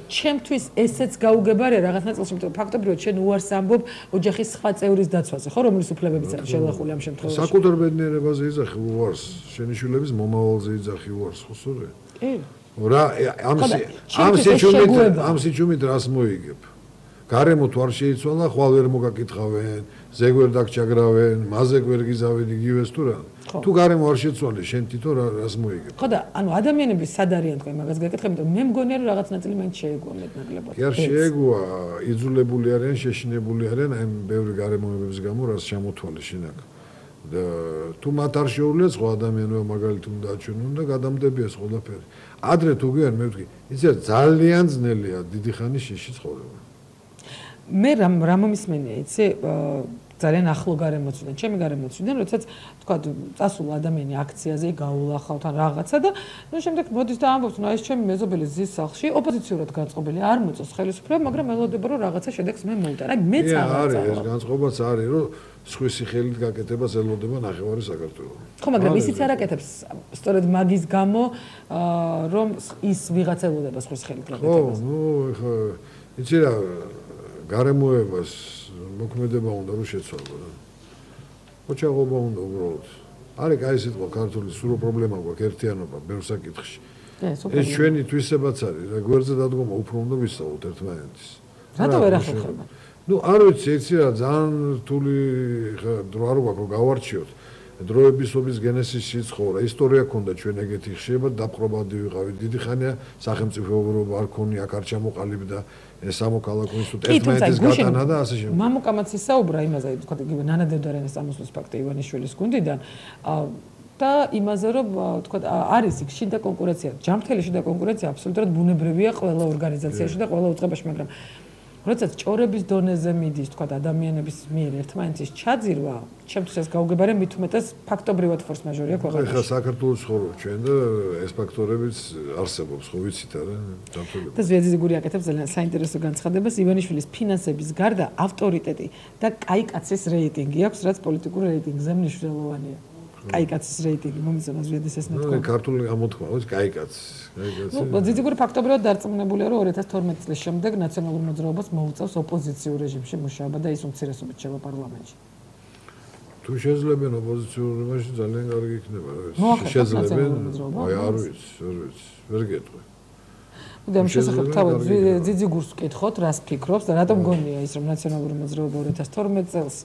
Speaker 1: ჩემთვის ესეც გაუგებარია რაღაც ნაწილში, იმიტომ რომ ფაქტობრივად შენ უარს ამბობ ოჯახის სხვა წევრის დაცვაზე, ხო, რომლის უფლებებიც არის შელახული ამ შემთხვევაში.
Speaker 2: საკუთარ ბედნიერებაზე იძახი უარს, შენი შვილების მომავალზე იძახი უარს, ხო სწორია? კი. რა ამ სიჩუმით რას მოიგებ? გარემო თუ არ შეიცვალა, ხვალ ვერ მოგაკითხავენ, ზეგ ვერ დაგჭაგრავენ, მაზეგ ვერ გიზავენ იგივეს თუ რა. თუ გარემო არ შეცვალე, შენ თვითონ რას მოიგებ?
Speaker 1: ხო და ანუ ადამიანები სად არიან თქვენ მაგას გაკეთებ, იმიტომ მე მგონია რომ რაღაც ნაწილი მაინც შეეგუა მეტნაკლებად.
Speaker 2: კი არ შეეგუა, იძულებული არიან, შეშინებული არიან აი ბევრი გარემოებების გამო, რაც შემოთვალე შინაგ. და თუ მათ არ შეუძლიათ სხვა ადამიანებმა მაგალითად უნდა აჩვენონ და გადამდებიეს ყველაფერი. ადრე თუ გიან მე ვთქვი, იცი ძალიან ძნელია დიდი ხანი შიში ცხოვრება.
Speaker 1: მე რა მომისმენია, იცი, ძალიან ახლო გარემოცვიდან, ჩემი გარემოცვიდან, როდესაც თქვა, წასულა ადამიანი აქციაზე, გაულახავთ ან რაღაცა და ნუ შემდეგ მოდის და ამბობს, ნუ ეს ჩემი მეზობელი ზის სახლში, ოპოზიციურად განწყობილი, არ მოწოს ხელისუფლება, მაგრამ ელოდება რომ რაღაცა შედეგს მე მოვუტარ. აი მეც
Speaker 2: არის ეს განწყობაც არის, რომ სხვისი ხელით გაკეთებას ელოდება ნახევარი საქართველო.
Speaker 1: ხო, მაგრამ ისიც არ აკეთებს სწორედ მაგის გამო, რომ ის ვიღაც ელოდება სხვის ხელით გაკეთებას.
Speaker 2: ხო, ნუ ეხა იცი რა გარემოებას მოქმედება უნდა რომ შეცვალო რა. ოჩაღობა უნდა უბრალოდ. არის კაი სიტყვა ქართული, სულ პრობლემა გვაქვს ერთიანობა ბევრ საკითხში. ეს ჩვენი თვისებაც არის, რა გვერდზე დადგომა უფრო უნდა ვისწავლოთ ერთმანეთის.
Speaker 1: რატო ვერ ახერხება?
Speaker 2: ნუ არ ვიცი, იცი რა, ძალიან რთული ხა დრო არ გვაქვს რომ გავარჩიოთ. დროებისობის გენესისში ცხოვრა, ისტორია ქონდა ჩვენ ეგეთი ხშირება დაპყრობადი ვიყავით. დიდი ხანია სახელმწიფოებრობა არ ქონია, აქ არ ჩამოყალიბდა ეს სამოქალაქო ინსტიტუტი, ერთმანეთის გატანა და ასე შემდეგ.
Speaker 1: მამუკამაც ისაუბრა იმაზე, თქვა იგივე ნანა დევდარიანის წამოსვლის ფაქტი ივანიშვილის გუნდიდან და იმაზე რომ თქვა არის იქ შიდა კონკურენცია, ჯანმრთელი შიდა კონკურენცია აბსოლუტურად ბუნებრივია ყველა ორგანიზაციაში და ყველა უწყებაში, მაგრამ როდესაც ჭორების დონეზე მიდის, თქვა ადამიანების მიერ ერთმანეთის ჩაძირვა, ჩემთვის ეს გაუგებარია, მით უმეტეს ფაქტობრივად ფორს-მაჟორია ქვეყანაში.
Speaker 2: ეხლა საქართველოს ცხოვრობ ჩვენ და ეს ფაქტორებიც არსებობს, ხო ვიცით არა? დამთავრებული.
Speaker 1: და ზვიაძიგური აკეთებს ძალიან საინტერესო განცხადებას, ივანიშვილის ფინანსების გარდა ავტორიტეტი და კაი კაცის რეიტინგი აქვს, რაც პოლიტიკურ რეიტინგზე მნიშვნელოვანია. კაი კაცის რეიტინგი მომიწონა ზვიადის ეს ნათქვამი.
Speaker 2: ქართული ამოთქმა, ვიცი, კაი კაცი.
Speaker 1: ნუ ზვიაძიგური ფაქტობრივად დარწმუნებულია, რომ 2012 წლის შემდეგ ნაციონალურ მოძრაობას მოუწევს ოპოზიციურ რეჟიმში მუშაობა და ის უმცირესობით შევა პარლამენტში.
Speaker 2: თუ შეძლებენ ოპოზიციურ რეჟიმში ძალიან კარგი იქნება, რა ვიცი. შეძლებენ, აი არ ვიცი, ვერ გეტყვი.
Speaker 1: და ამ შესახებ თავად ზიძიგურს ვკითხოთ, რას ფიქრობს და რატომ გონია ის, რომ ნაციონალური მოძრაობა 2012 წელს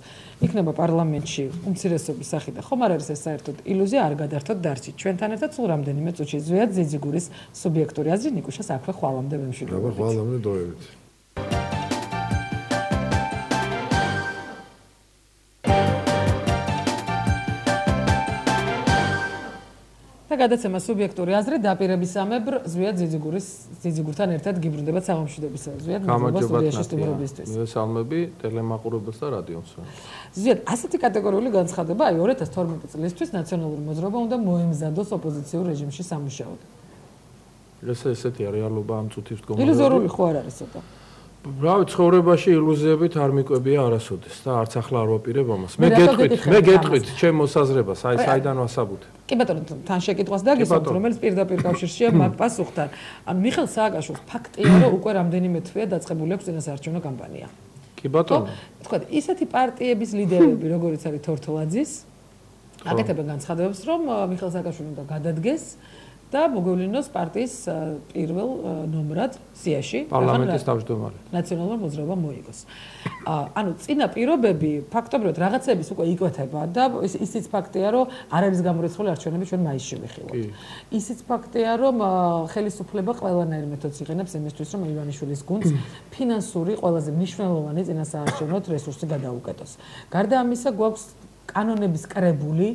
Speaker 1: იქნება პარლამენტში უმცირესობის სახით და ხომ არ არის ეს საერთოდ ილუზია, არ გადართოთ დარჩით. ჩვენთან ერთად სულ რამდენიმე წუთში ზვიაძიგურის სუბიექტური აზრი ნიკუშას აქვე ხვალამდე ვემშვიდობებით.
Speaker 2: დაბა ხვალამდე დროებით.
Speaker 1: და გადაცემა სუბიექტური აზრი დაპირებისამებრ ზვიად ძიძიგურთან ერთად გიბრუნდებათ საღამოშვიდობის ზვიად სტუდიაში სტუმრობისთვის.
Speaker 3: მივესალმები ტელემაყურებელს და რადიოს.
Speaker 1: ზვიად, ასეთი კატეგორიული განცხადება, აი 2012 წლისთვის ნაციონალური მოძრაობა უნდა მოემზადოს ოპოზიციურ რეჟიმში სამუშაოდ.
Speaker 3: ესეთი რეალობა ამ წუთის მდგომარეობა.
Speaker 1: ილუზორული ხო არ არის ცოტა?
Speaker 3: რავი, ცხოვრებაში ილუზიებით არ მიკვებია არასოდეს და არც ახლა არ ვაპირებ ამას. მე გეტყვით ჩემ მოსაზრებას, აი საიდან ვასაბუთებ.
Speaker 1: კი ბატონო, თან შეკითხვას დაგისვამთ, რომელიც პირდაპირ კავშირშია მაგ პასუხთან. ანუ მიხეილ სააკაშვილს ფაქტია, რომ უკვე რამდენიმე თვეა დაწყებული აქვს წინასაარჩევნო კამპანია.
Speaker 3: კი ბატონო.
Speaker 1: თქვა, ისეთი პარტიების ლიდერები, როგორიც არის თორთოლაძის, აკეთებენ განცხადებებს, რომ მიხეილ სააკაშვილი უნდა გადადგეს და მოგვევლინოს პარტიის პირველ ნომრად სიაში
Speaker 3: პარლამენტის თავმჯდომარე
Speaker 1: ნაციონალურ მოძრაობამ მოიგოს. ანუ წინა პირობები ფაქტობრივად რაღაცების უკვე იკვეთება და ისიც ფაქტია, რომ არ არის გამორიცხული არჩევნები ჩვენ მაისში ვიხილოთ. ისიც ფაქტია, რომ ხელისუფლება ყველანაირ მეთოდს იყენებს იმისთვის, რომ ივანიშვილის გუნდს ფინანსური ყველაზე მნიშვნელოვანი წინასაარჩევნო რესურსი გადაუკეტოს. გარდა ამისა, გვაქვს კანონების კრებული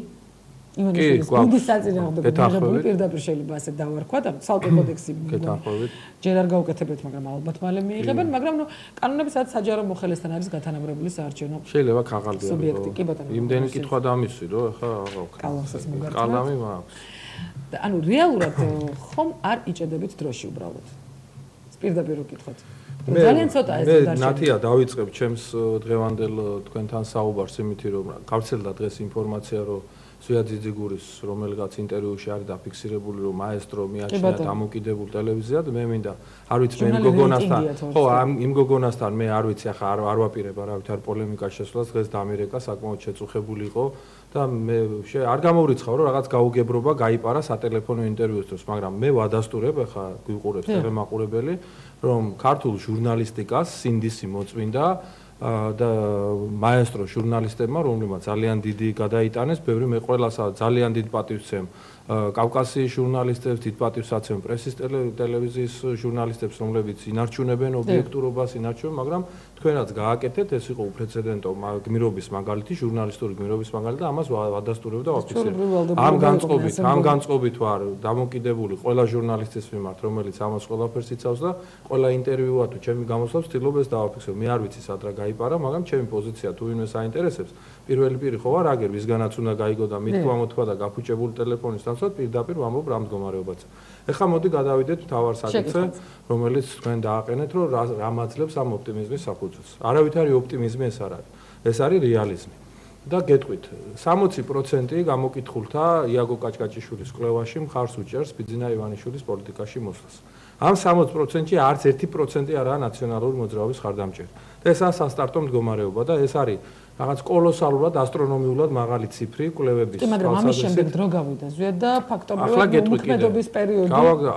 Speaker 1: ივანიშვილის გუნდის საწინააღმდეგო მიღებული პირდაპირ შეიძლება ასე დავარქვათ, ანუ ცალკე კოდექსი ჯერ არ გაუკეთებთ, მაგრამ ალბათ მალე მიიღებენ, მაგრამ ნუ კანონები სადაც საჯარო მოხელესთან არის გათანაბრებული საარჩევნო
Speaker 3: შეიძლება ქაღალდია
Speaker 1: სუბიექტი, კი ბატონო.
Speaker 3: იმდენი კითხვა დამისვი, რომ ახლა
Speaker 1: კალამსაც მოგარწმუნებთ.
Speaker 3: კალამი მაქვს.
Speaker 1: ანუ რეალურად ხომ არ იჭედებით დროში უბრალოდ. პირდაპირ ვკითხოთ. ძალიან ცოტა ეს
Speaker 3: დარჩენილი. მე ნათია დავიწყებ ჩემს დღევანდელ თქვენთან საუბარს იმითი, რომ გავრცელდა დღეს ინფორმაცია, რომ ზვიად ძიძიგურის რომელიღაც ინტერვიუში არის დაფიქსირებული, რომ მაესტრო მიაჩნია დამოკიდებულ ტელევიზიად. მე მინდა არ ვიცი მე იმ გოგონასთან, ხო, იმ გოგონასთან მე არ ვიცი, ახლა არ ვაპირებ არავითარ პოლემიკას შესვლას, დღეს დამირეკა, საკმაოდ შეწუხებული იყო და მე არ გამოვრიცხავ, რომ რაღაც გაუგებრობა გაიპარა სატელეფონო ინტერვიუს დროს, მაგრამ მე ვადასტურებ, ახლა გვიყურებს ტელემაყურებელი, რომ ქართულ ჟურნალისტიკას სინდისი მოწმინდა და მაესტრო ჟურნალისტებმა, რომლებმაც ძალიან დიდი გადაიტანეს, ბევრი მე ყველასა ძალიან დიდ პატივს ვცემ კავკასიის ჟურნალისტებს, დიდ პატივს აცემ პრესის ტელევიზიის ჟურნალისტებს, რომლებიც ინარჩუნებენ ობიექტურობას, ინარჩუნებენ, მაგრამ თქვენაც გააკეთეთ, ეს იყო უპრეცედენტო გმირობის მაგალითი, ჟურნალისტური გმირობის მაგალითი და ამას ვადასტურებ და ვაფიქსირებ. ამ განწყობით ვარ დამოკიდებული ყველა ჟურნალისტის მიმართ, რომელიც ამას ყველაფერს იცავს და ყველა ინტერვიუა თუ ჩემი გამოსვლას ვცდილობ ეს დავაფიქსირო. მე არ ვიცი სად რა გაიპარა, მაგრამ ჩემი პოზიცია თუ ვინმეს აინტერესებს, პირველი პირი ხო ვარ, აგერ ვისგანაც უნდა გაიგო და მithქვა მოთქვა და გაფუჭებული ტელეფონის თანხმად პირდაპირ ვამბობ რა მდგომარეობაც. ეხლა მოდი გადავიდეთ მთავარ საკითხზე, რომელიც თქვენ დააყენეთ, რომ რა მაძლევს ამ ოპტიმიზმის საფუძველს. არავითარი ოპტიმიზმი ეს არ არის. ეს არის რეალიზმი. და გეტყვით, 60% გამოკითხულთა იაგო კაჭკაჭიშვილის კვლევაში მხარს უჭერს ბიძინა ივანიშვილის პოლიტიკაში მოსვლას. ამ 60%-ში არც 1% არაა ნაციონალური მოძრაობის ხარდამჭერი. და ეს არის სასტარტო მდგომარეობა და ეს არის რაღაც კოლოსალურად ასტრონომიულად მაღალი ციფრი კვლევების.
Speaker 1: კი, მაგრამ ამის შემდეგ დრო გავიდა ზვიად და ფაქტობრივად უმოქმედობის პერიოდი.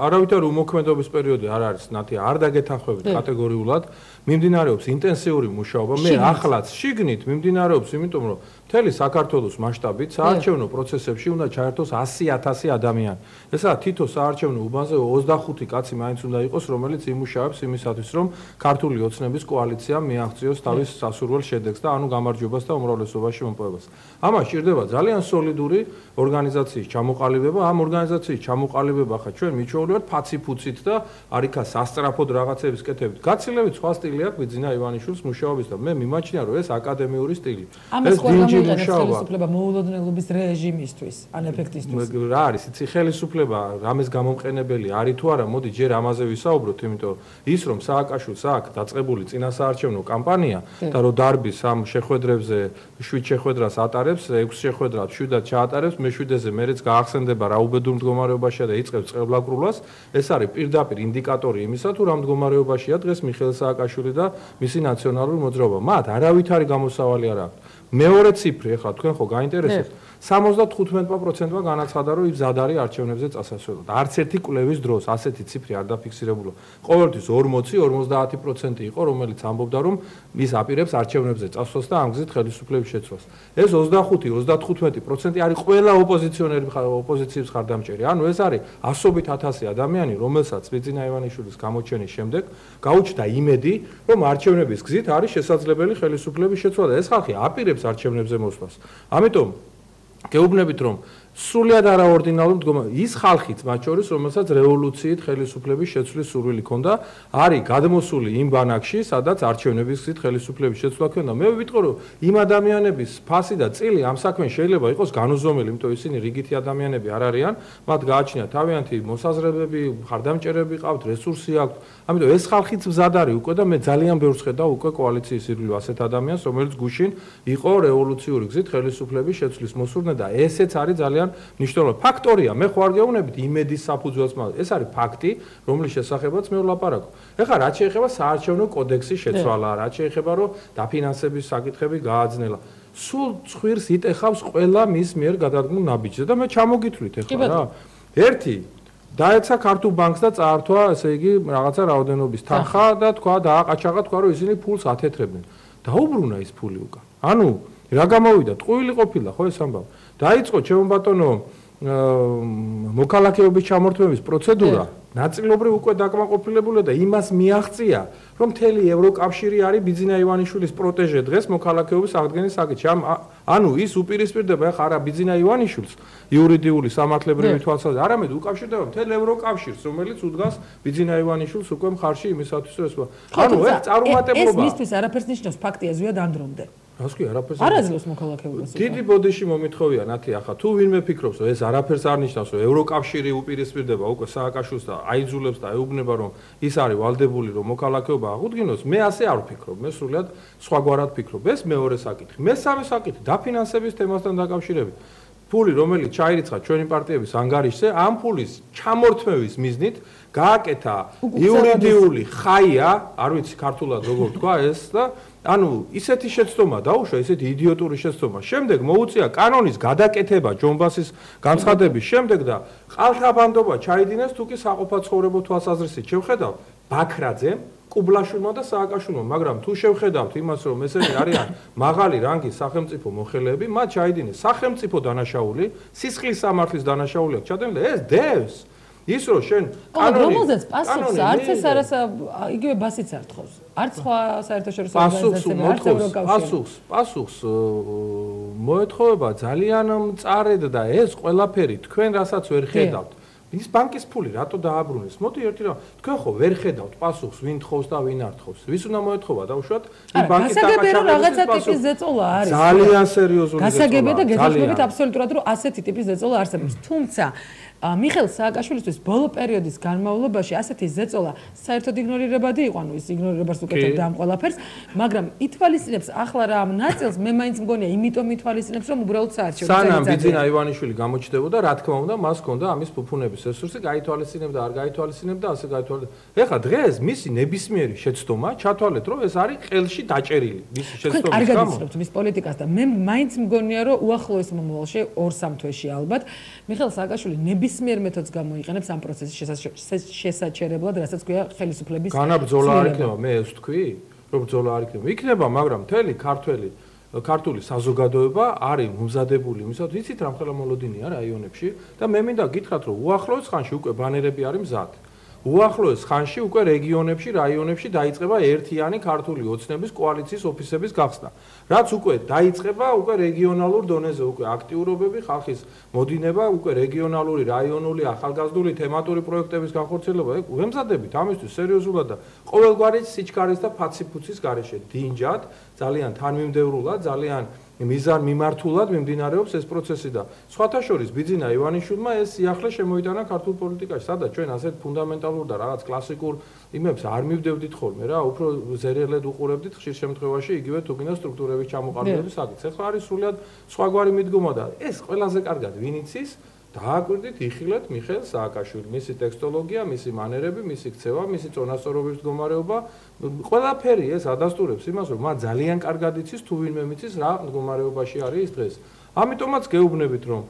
Speaker 3: არავითარი უმოქმედობის პერიოდი არ არის, ნათია, არ დაგეთანხმებით კატეგორიულად. მიმდინარეობს ინტენსიური მუშაობა. მე ახლაც შიგნით მიმდინარეობს, იმიტომ რომ მთელი საქართველოს მასშტაბით საარჩევნო პროცესებში უნდა ჩაერთოს 100,000 ადამიანი. ესაა თითო საარჩევნო უბანზე 25 კაცი მაინც უნდა იყოს, რომელიც იმუშავებს იმისათვის, რომ ქართული ოცნების კოალიციამ მიაღწიოს თავის სასურველ შედეგს და ანუ გამარჯვებას და უმრავლესობაში მომპოვებას. ამას სჭირდება ძალიან სოლიდური ორგანიზაციის ჩამოყალიბება. ამ ორგანიზაციის ჩამოყალიბება ხა ჩვენ მიჩვეულებთ ფაცი-ფუცით და არიქა სასწრაფოდ რაღაცების კეთებით. გაცილებით სხვა სტილი აქვს ბიძინა ივანიშვილის მუშაობის და მე მიმაჩნია, რომ ეს აკადემიური სტილი.
Speaker 1: ეს დინჯი ხელისუფლება მოულოდნელობის რეჟიმისთვის, ან ეფექტისთვის.
Speaker 3: რა არის, იცი ხელისუფლება რამეს გამომყენებელი არის თუ არა, მოდი ჯერ ამაზე ვისაუბროთ, იმიტომ ის რომ სააკაშვილს აქვს დაწყებული წინასაარჩევნო კამპანია და რომ დარბის ამ შეხვედრებზე 7 შეხვედრას ატარებს, 6 შეხვედრას 7-ად ჩაატარებს, მე-7-ზე მერეც გაახსენდება რა უბედურ მდგომარეობაშია და იწყებს წყებლაკრულას, ეს არის პირდაპირ ინდიკატორი იმისა, თუ რა მდგომარეობაშია დღეს მიხეილ სააკაშვილი და მისი ნაციონალური მოძრაობა. მათ არავითარი გამოსავალი არ აქვს. მეორე ციფრი, ახლა თქვენ ხო გაინტერესებთ, 75%-მა განაცხადა, რომ ის მზად არის არჩევნებზე წასასვლელად. არც ერთი კვლევის დროს ასეთი ციფრი არ დაფიქსირებულა. ყოველთვის 40-50% იყო, რომელიც ამბობდა, რომ ის აპირებს არჩევნებზე წასვლას და ამ გზით ხელისუფლების შეცვლას. ეს 25-35% არის ყველა ოპოზიციის ხარდამჭერი. ანუ ეს არის ასობით ათასი ადამიანი, რომელსაც ბიძინა ივანიშვილის გამოჩენის შემდეგ გაუჩნდა იმედი, რომ არჩევნების გზით არის შესაძლებელი ხელისუფლების შეცვლა და ეს ხალხი აპირებს არჩევნებზე მოსვლას. ამიტომ გეუბნებით, რომ სრულიად არაორდინალური მდგომარეობა. ის ხალხიც, მათ შორის, რომელსაც რევოლუციით ხელისუფლების შეცვლის სურვილი ჰქონდა, არის გადმოსული იმ ბანაკში, სადაც არჩევნების გზით ხელისუფლების შეცვლა ჰქონდა. მე ვიტყო, რომ იმ ადამიანების ფასი და წილი ამ საქმეს შეიძლება იყოს განუზომელი, იმიტომ ისინი რიგითი ადამიანები არ არიან, მათ გააჩნიათ თავიანთი მოსაზრებები, მხარდამჭერები ყავთ, რესურსი აქვთ. ამიტომ ეს ხალხიც მზად არის უკვე და მე ძალიან ბევრს ხედავ უკვე კოალიციის ირგვლივ ასეთ ადამიანს, რომელიც გუშინ იყო რევოლუციური გზით ხელისუფლების შეცვლის მოსურნე და ესეც არის ძალიან ნიშნულოვანი ფაქტორია. მე ხო არ გეუბნებით იმედის საფუძველს, მაგრამ ეს არის ფაქტი, რომლის შესახებაც მე ვლაპარაკობ. ეხლა რაც შეეხება საარჩევნო კოდექსის შეცვალა, რაც შეეხება რომ დაფინანსების საკითხები გააძნელა. სულ ცხვირს იტეხავს ყველა მის მიერ გადადგმულ ნაბიჯზე და მე ჩამოგითვლით ეხლა რა. ერთი დაეცა ქართულ ბანკს და წაართვა, ესე იგი, რაღაცა რაოდენობის თანხა და თქვა დააყაჩაღა, თქვა რომ ისინი ფულს ათეთრებდნენ. დაუბრუნა ის ფული უკან. ანუ რა გამოვიდა? ტყუილი ყოფილა ხო ეს ამბავი? დაიწყო ჩემო ბატონო მოქალაქეობის ჩამორთმევის პროცედურა, ნაწილობრივ უკვე დაკმაყოფილებულია და იმას მიაღწია, რომ მთელი ევროკავშირი არის ბიძინა ივანიშვილის პროტეჟე დღეს მოქალაქეობის აღდგენის საკითხში. ანუ ის უპირისპირდება ახლა არა ბიძინა ივანიშვილს იურიდიული სამართლებრივი თვალსაზრისით, არამედ უკავშირდება მთელ ევროკავშირს, რომელიც უდგას ბიძინა ივანიშვილს უკვე მხარში იმისათვის, რომ ეს ანუ ეს წარუმატებლობა.
Speaker 1: ეს მისთვის არაფერს ნიშნავს, ფაქტია ზუსტად ამ დრომდე.
Speaker 3: რას კი არაფერს
Speaker 1: არაძლევს მოქალაქეობას.
Speaker 3: დიდი ბოდიში მომითხოვია ნათი ახლა თუ ვინმე ფიქრობს რომ ეს არაფერს არ ნიშნავს რომ ევროკავშირი უპირისპირდება უკვე სააკაშვილს და აიძულებს და ეუბნება რომ ის არის ვალდებული რომ მოქალაქეობა აღუდგინოს, მე ასე არ ვფიქრობ, მე სრულიად სხვაგვარად ვფიქრობ. ეს მეორე საკითხი. მესამე საკითხი დაფინანსების თემასთან დაკავშირებით. ფული რომელიც ჩაირიცხა ჩვენი პარტიების ანგარიშზე, ამ ფულის ჩამორთმევის მიზნით გააკეთა იურიდიული ხაია, არ ვიცი ქართულად როგორ თქვა ეს და ანუ ისეთი შეცდომა დაუშვა, ისეთი იდიოტური შეცდომა. შემდეგ მოუწია კანონის გადაკეთება ჯონბასის განცხადების შემდეგ და ყალთაბანდობა ჩაიდინეს თუკი საყოფაცხოვრებო თვალსაზრისით შევხედავთ ბაქრაძემ, კუბლაშვილმა და სააკაშვილმა, მაგრამ თუ შევხედავთ იმას, რომ ესენი არიან მაღალი რანგის სახელმწიფო მოხელეები, მათ ჩაიდინეს სახელმწიფო დანაშაული, სისხლის სამართლის დანაშაული აქვს ჩადენილი და ეს დევს ის რომ შენ
Speaker 1: კანონი რომელზეც პასუხს არც ეს არას იგივე ბასიც არ თხოვს. არც სხვა საერთაშორისო ორგანიზაციები არც ევროკავშირი.
Speaker 3: პასუხს მოეთხოვება ძალიან მწარედ და ეს ყველაფერი თქვენ რასაც ვერ ხედავთ. ის ბანკის ფული რატო დააბრუნეს? მოდი ერთი რამ, თქვენ ხო ვერ ხედავთ პასუხს, ვინ თხოვს და ვინ არ თხოვს. ვის უნდა მოეთხოვა დაუშვათ? იმ ბანკის
Speaker 1: დაკავშირებით რაღაცა ტიპის ზეწოლა არის.
Speaker 3: ძალიან სერიოზული ზეწოლა.
Speaker 1: გასაგებია და გეთანხმებით აბსოლუტურად რომ ასეთი ტიპის ზეწოლა არსებობს. თუმცა მიხეილ სააკაშვილისთვის ბოლო პერიოდის განმავლობაში ასეთი ზეწოლა საერთოდ იგნორირებადი იყო, ანუ ის იგნორირებას უკეთებდა ამ ყველაფერს, მაგრამ ითვალისწინებს ახლა რა ამ ნაწილს, მე მაინც მგონია, იმიტომ ითვალისწინებს, რომ უბრალოდ საარჩევნო
Speaker 3: სანამ ბიძინა ივანიშვილი გამოჩნდებოდა, რა თქმა უნდა, მას ჰქონდა ამის ფუფუნების რესურსი, გაითვალისწინებდა, არ გაითვალისწინებდა, ასე გაითვალისწინებდა. ეხლა დღეს მისი ნებისმიერი შეცდომა, ჩათვალეთ, რომ ეს არის ყელში დაჭერილი, მისი შეცდომის გამო.
Speaker 1: კარგად იცნობთ მის პოლიტიკას და მე მაინც მგონია, რომ უახლოეს მომავალში 2-3 თვეში ალბათ მიხეილ სააკაშვილი ნებისმიერ მეთოდს გამოიყენებს ამ პროცესის შესაჩერებლად, რასაც ქვია ხელისუფლების
Speaker 3: განაბრძოლა არ იქნება, მე ეს ვთქვი, რომ ბრძოლა არ იქნება. იქნება, მაგრამ მთელი ქართული საზოგადოება არის მომზადებული იმისათვის, იცით რა მხელა მოლოდინია რაიონებში და მე მინდა გითხრათ, რომ უახლოეს ხანში უკვე ბანერები არის მზად. უახლოეს ხანში უკვე რეგიონებში, რაიონებში დაიწყება ერთიანი ქართული ოცნების კოალიციის ოფისების გახსნა. რაც უკვე დაიწყება უკვე რეგიონალურ დონეზე, უკვე აქტიურობები, ხალხის მოდინება, უკვე რეგიონალური, რაიონული, ახალგაზრდული თემატური პროექტების განხორციელება, ვემზადებით ამისთვის სერიოზულად და ყოველგვარი სიჩქარის და ფაციფუცის გარეშე დინჯად, ძალიან თანმიმდევრულად, ძალიან მიზან მიმართულად მიმდინარეობს ეს პროცესი და სხვათა შორის ბიძინა ივანიშვილმა ეს სიახლე შემოიტანა ქართულ პოლიტიკაში, სადაც ჩვენ ასეთ ფუნდამენტალურ და რაღაც კლასიკურ იმებს არ მივდევდით ხოლმე რა, უფრო ზერელედ უყურებდით ხშირ შემთხვევაში იგივე თუ გინდა სტრუქტურების ჩამოყალიბების საკითხს. ახლა არის სრულიად სხვაგვარი მიდგომა და ეს ყველაზე კარგად ვინ იცის? დააკვირდით, იხილეთ მიხეილ სააკაშვილი, მისი ტექსტოლოგია, მისი მანერები, მისი ქცევა, მისი წონასწორობის მდგომარეობა, ყველაფერი ეს ადასტურებს იმას, რომ მათ ძალიან კარგად იცის თუ ვინმე მიცის რა მდგომარეობაში არის ის დღეს. ამიტომაც გეუბნებით, რომ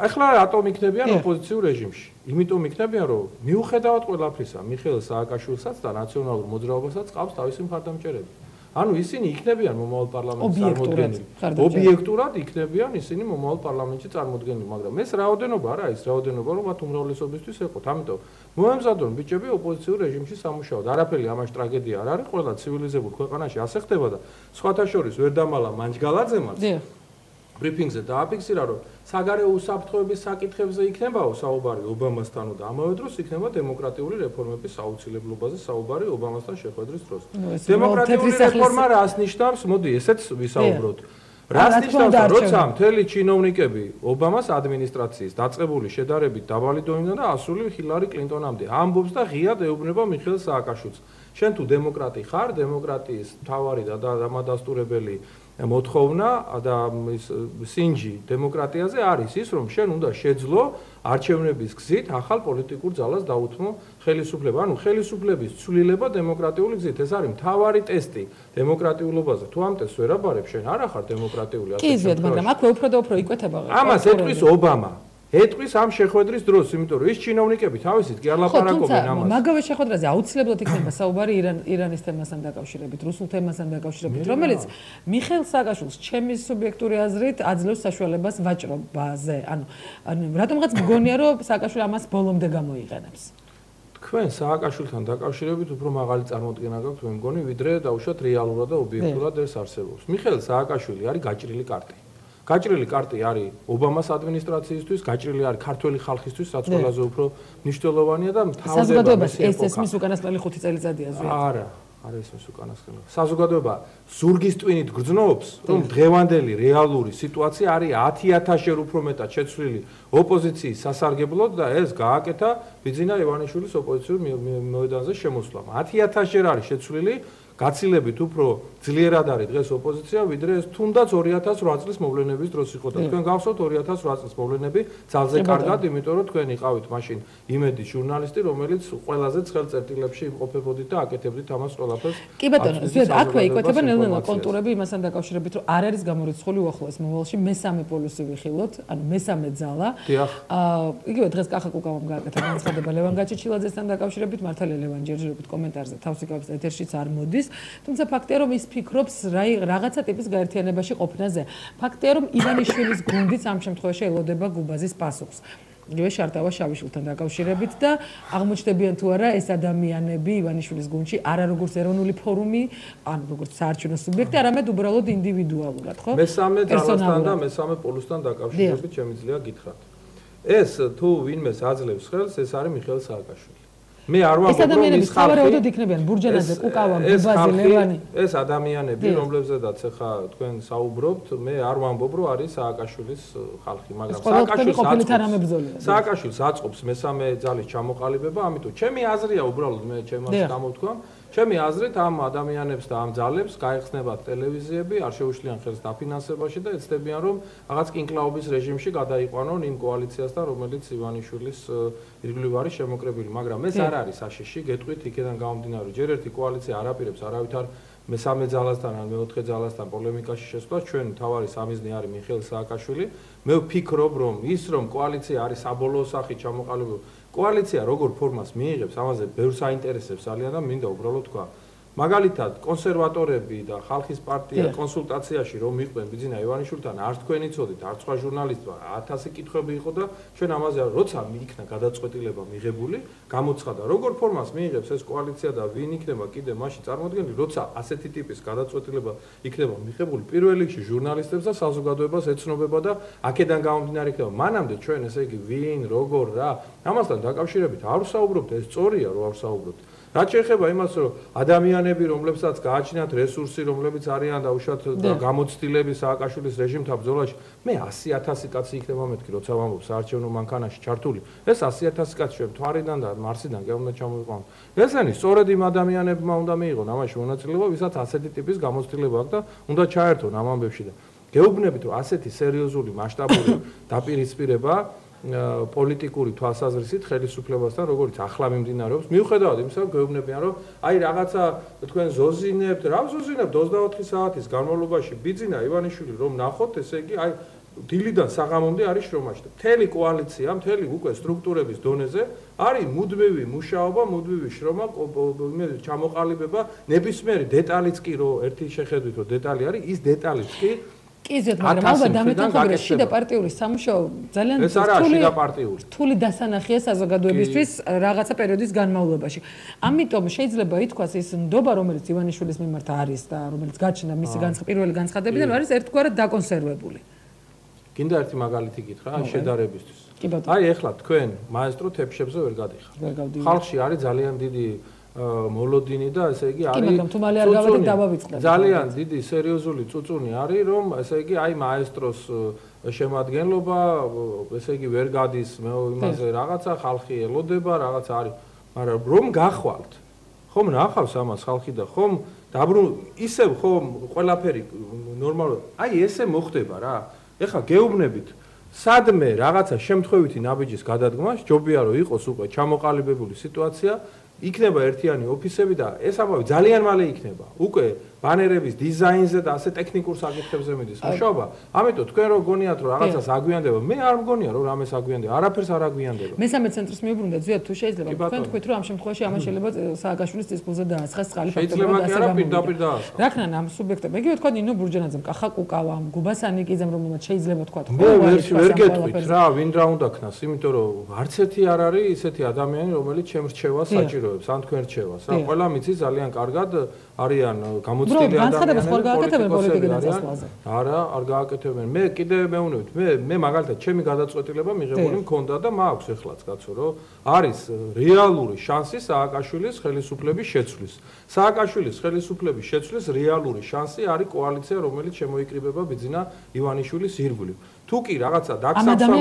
Speaker 3: ახლა რატომ იქნებიან ოპოზიციურ რეჟიმში? იმიტომ იქნებიან, რომ მიუხედავად ყველაფრისა, მიხეილ სააკაშვილსაც და ნაციონალურ მოძრაობასაც ყავს თავისი მხარდამჭერები. ანუ ისინი იქნებიან მომავალ პარლამენტში წარმოდგენილი. ობიექტურად იქნებიან ისინი მომავალ პარლამენტში წარმოდგენილი, მაგრამ ეს რაოდენობა არა ის რაოდენობა, რომ მათ უმრავლესობისთვის ეყოთ. ამიტომ მოემზადონ ბიჭები ოპოზიციურ რეჟიმში სამუშაოდ. არაფერი ამაში ტრაგედია არ არის, ყველა ცივილიზებულ ქვეყანაში ასე ხდება და სხვათა შორის ვერ დამალა მანჯგალაძემაც. ბრიფინგზე დააფიქსირა, რომ საგარეო უსაფრთხოების საკითხებზე იქნებაო საუბარი ობამასთან და ამავე დროს იქნება დემოკრატიული რეფორმების აუცილებლობაზე საუბარი ობამასთან შეხვედრის დროს. დემოკრატიული რეფორმა რას ნიშნავს? მოდი, ესეც ვისაუბროთ. რას ნიშნავს, როცა მთელი ჩინოვნიკები ობამას ადმინისტრაციის დაწყებული შედარებით დაბალი დონიდან და ასული ჰილარი კლინტონამდე ამბობს და ღიად ეუბნება მიხეილ სააკაშვილს. შენ თუ დემოკრატი ხარ, დემოკრატიის მთავარი და დამადასტურებელი მოთხოვნა და სინჯი დემოკრატიაზე არის ის, რომ შენ უნდა შეძლო არჩევნების გზით ახალ პოლიტიკურ ძალას დაუთმო ხელისუფლება. ანუ ხელისუფლების ცვლილება დემოკრატიული გზით. ეს არის მთავარი ტესტი დემოკრატიულობაზე. თუ ამ ტესტს ვერ აბარებ, შენ არ ახარ დემოკრატიული.
Speaker 1: კი, ზედ, მაგრამ აქვე უფრო და უფრო იკვეთება.
Speaker 3: ამას ეტყვის ობამა. ეტყვის ამ შეხვედრის დროს, იმიტომ რომ ის ჩინოვნიკები თავისით კი არ ლაპარაკობენ ამას.
Speaker 1: მაგავე შეხვედრაზე აუცილებლად იქნება საუბარი ირანის თემასთან დაკავშირებით, რუსულ თემასთან დაკავშირებით, რომელიც მიხეილ სააკაშვილს ჩემი სუბიექტური აზრით აძლევს საშუალებას ვაჭრობაზე. ანუ რატომღაც მგონია, რომ სააკაშვილი ამას ბოლომდე გამოიყენებს.
Speaker 3: თქვენ სააკაშვილთან დაკავშირებით უფრო მაღალი წარმოდგენა გაქვთ, მე მგონი, ვიდრე დაუშვათ რეალურად და ობიექტურად ეს არსებობს. მიხეილ სააკაშვილი არის გაჭრილი კარტი. გაჭრილი კარტი არის ობამას ადმინისტრაციისთვის, გაჭრილი არის ქართველი ხალხისთვის, რაც ყველაზე უფრო მნიშვნელოვანია და მთავრდება
Speaker 1: საზოგადოებას ეს ესმის უკანასკნელი 5 წელიწადია ზუსტად.
Speaker 3: არა, არ ესმის უკანასკნელი. საზოგადოება ზურგის ტვინით გრძნობს, რომ დღევანდელი რეალური სიტუაცია არის 10,000-ერ უფრო მეტად შეცვლილი ოპოზიციის სასარგებლოდ და ეს გააკეთა ბიძინა ივანიშვილის ოპოზიციურ მოედანზე შემოსვლამ. 10,000-ერ არის შეცვლილი გაცილებით უფრო ძლიერად არის დღეს ოპოზიცია, ვიდრე ეს თუნდაც 2008 წლის მოვლენების დროს იყო და თქვენ გახსოვთ 2008 წლის მოვლენები ძალზე კარგად, იმიტომ რომ თქვენ იყავით მაშინ იმედის ჟურნალისტი, რომელიც ყველაზე ცხელ წერტილებში იმყოფებოდით და აკეთებდით ამას ყველაფერს.
Speaker 1: კი ბატონო, ზედ აქვე იკვეთება ნელ-ნელა კონტურები იმასთან დაკავშირებით, რომ არ არის გამორიცხული უახლოეს მომავალში მესამე პოლუსი ვიხილოთ, ანუ მესამე ძალა. იგივე დღეს კახა კუკავამ გააკეთა განცხადება ლევან გაჩეჩილაძესთან დაკავშირებით, მართალია ლევან ჯერჯერობით კომენტარზე თავს იკავებს ეთერშიც არ მოდის. თუმცა ფაქტია რომ ის ფიქრობს რაღაცა ტიპის გაერთიანებაში ყოფნაზე. ფაქტია რომ ივანიშვილის გუნდიც ამ შემთხვევაში ელოდება გუბაზის პასუხს. იგივე შარტავა შავიშვილთან დაკავშირებით და აღმოჩნდებიან თუ არა ეს ადამიანები ივანიშვილის გუნდში არა როგორც ეროვნული ფორუმი, ან როგორც საარჩევნო სუბიექტი, არამედ უბრალოდ ინდივიდუალურად, ხო?
Speaker 3: მესამე ძალასთან და მესამე პოლუსთან დაკავშირებით შემიძლია გითხრათ. ეს თუ ვინმეს აძლევს ხელს, ეს არის მიხეილ სააკაშვილი. მე არ ვამბობ,
Speaker 1: ეს ადამიანები სავარაუდოდ იქნებიან ბურჯანაძე, კუკავა, გუბაზი, ლევანი.
Speaker 3: ეს ადამიანები, რომლებზედაც ახლა თქვენ საუბრობთ, მე არ ვამბობ, რომ არის სააკაშვილის ხალხი, მაგრამ სააკაშვილს აწყობს მესამე ძალის ჩამოყალიბება, ამიტომ ჩემი აზრია უბრალოდ მე ჩემს გამოვთქვა. ჩემი აზრით ამ ადამიანებს და ამ ძალებს გაიხსნებათ ტელევიზიები, არ შეუშლიან ხელს დაფინანსებაში და ეცდებიან რომ რაღაც კინკლაობის რეჟიმში გადაიყვანონ იმ კოალიციასთან, რომელიც ივანიშვილის ირგვლივ არის შემოკრებილი, მაგრამ ეს არ არის საშიში, გეტყვით იქიდან გამომდინარე, ჯერ ერთი კოალიცია არ აპირებს არავითარ მესამე ძალასთან ან მეოთხე ძალასთან პოლემიკაში შესვლას, ჩვენ თავარი სამიზნე არის მიხეილ სააკაშვილი. მე ვფიქრობ, რომ ის რომ კოალიცია არის საბოლოო სახით ჩამოყალიბებული, კოალიცია როგორ ფორმას მიიღებს, ამაზე ბევრს აინტერესებს ძალიან და მინდა უბრალოდ თქვა. მაგალითად, კონსერვატორები და ხალხის პარტია კონსულტაციაში რომ მიყვნენ ბიძინა ივანიშვილთან, არც თქვენ იცოდით, არც სხვა ჟურნალისტმა 1000 კითხვები იყო და ჩვენ ამაზე როცა მიიქნა გადაწყვეტილება მიღებული, გამოცხადა როგორ ფორმას მიიღებს ეს კოალიცია და ვინ იქნება კიდე მასში წარმოადგენელი, როცა ასეთი ტიპის გადაწყვეტილება იქნება მიღებული, პირველ რიგში ჟურნალისტებს და საზოგადოებას ეცნობება და აქედან გამომდინარე იქნება. მანამდე ჩვენ ესე იგი ვინ, როგორ, რა, ამასთან დაკავშირებით არ ვსაუბრობთ, ეს სწორია, რომ არ ვსაუბრობთ. რაც შეეხება იმას, რომ ადამიანები, რომლებსაც გააჩნიათ რესურსი, რომლებიც არიან დაუშვათ გამოცდილები სააკაშვილის რეჟიმთან ბრძოლაში, მე 100,000 კაცი იქნება მეთქი, როცა ვამბობ საარჩევნო მანქანაში ჩართული. ეს 100,000 კაცი ჩვენ მთვარიდან და მარსიდან კი უნდა ჩამოვიყვანოთ. ესენი სწორედ იმ ადამიანებმა უნდა მიიღონ ამაში მონაწილეობა, ვისაც ასეთი ტიპის გამოცდილება აქვს და უნდა ჩაერთონ ამ ამბებში და გეუბნებით, რომ ასეთი სერიოზული მასშტაბური დაპირისპირება პოლიტიკური თვალსაზრისით ხელისუფლებასთან როგორც ახლა მიმდინარეობს მიუხედავად იმისა რომ გეუბნებიან რომ აი რაღაცა თქვენ ზოზინებთ რა ზოზინებთ 24 საათის განმავლობაში ბიძინა ივანიშვილი რომ ნახოთ ესე იგი აი დილიდან საღამომდე არის შრომაში და მთელი კოალიცია მთელი უკვე სტრუქტურების დონეზე არის მუდმივი მუშაობა მუდმივი შრომა ჩამოყალიბება ნებისმიერი დეტალიც კი რომ ერთი შეხედვით რომ დეტალი არის ის დეტალიც კი
Speaker 1: კიზეთ, მაგრამ ალბათ დამეთანხმდა შიდა პარტიული სამუშაო ძალიან რთული დასანახია საზოგადოებისთვის რაღაცა პერიოდის განმავლობაში. ამიტომ შეიძლება ითქვას ის ნდობა, რომელიც ივანიშვილის მიმართ არის და რომელიც გაჩნდა მისი პირველი განცხადებიდან, არის ერთგვარად დაკონსერვებული.
Speaker 3: გინდა ერთი მაგალითი გითხრა შედარებისთვის. აი ეხლა თქვენ მაესტრო თეფშებზე ვერ გადიხართ. ხალხში არის ძალიან დიდი მოლოდინი და ესე იგი არის ძალიან დიდი სერიოზული წუწუნი არის რომ ესე იგი აი მაესტროს შემადგენლობა ესე იგი ვერ გადის იმაზე რაღაცა ხალხი ელოდება რაღაცა არის მაგრამ რომ გახვალთ ხომ ნახავს ამას ხალხი და ხომ ისევ ხომ ყველაფერი ნორმალურად აი ესე მოხდება რა ეხლა გეუბნებით სადმე რაღაცა შემთხვევითი ნაბიჯის გადადგმას ჯობია რომ იყოს უკვე ჩამოყალიბებული სიტუაცია იქნება ერთიანი ოფისები და ეს ამბავი ძალიან მალე იქნება. უკვე ბანერების დიზაინზე და ასე ტექნიკურ საკითხებზე მიდის მუშაობა. ამიტომ თქვენ რო გონიათ რომ რაღაცას აგვიანდება, მე არ მგონია რომ რამეს აგვიანდება, არაფერს არ აგვიანდება.
Speaker 1: მესამე ცენტრს მიუბრუნდეთ, ზუსტად თუ შეიძლება თქვენ თქვით რომ ამ შემთხვევაში ამას შეიძლება სააკაშვილის წისქვილზე დაასხას წყალი
Speaker 3: ფაქტორები და ასე პირდაპირ დაასხას.
Speaker 1: რაკნან ამ სუბიექტები, იგივე თქვა ნინო ბურჯანაძემ, კახა კუკავამ, გუბასანიკიძემ რომელმაც შეიძლება თქვა
Speaker 3: მე ვერ გეტყვით რა, ვინ რა უნდა ქნას, იმიტომ რომ არც ერთი არ არის ისეთი ადამიანი, რომელიც შემრჩევას საჭიროებს, ან თქვენ რჩევას. რა, ყველა მიცი ძალიან კარგად არიან გამოცდილი ადამიანები. არა, არ გააკეთებენ. მე კიდე მეუნებით, მე მაგალითად ჩემი გადაწყვეტილება მიღებული მქონდა და მაქვს ეხლაც კაცო, რომ არის რეალური შანსი სააკაშვილის ხელისუფლების შეცვლის. სააკაშვილის ხელისუფლების შეცვლის რეალური შანსი არის კოალიცია, რომელიც შემოიკრიბება ბიძინა ივანიშვილის ირგვლივ. თუ კი რაღაცა დაგსახსვა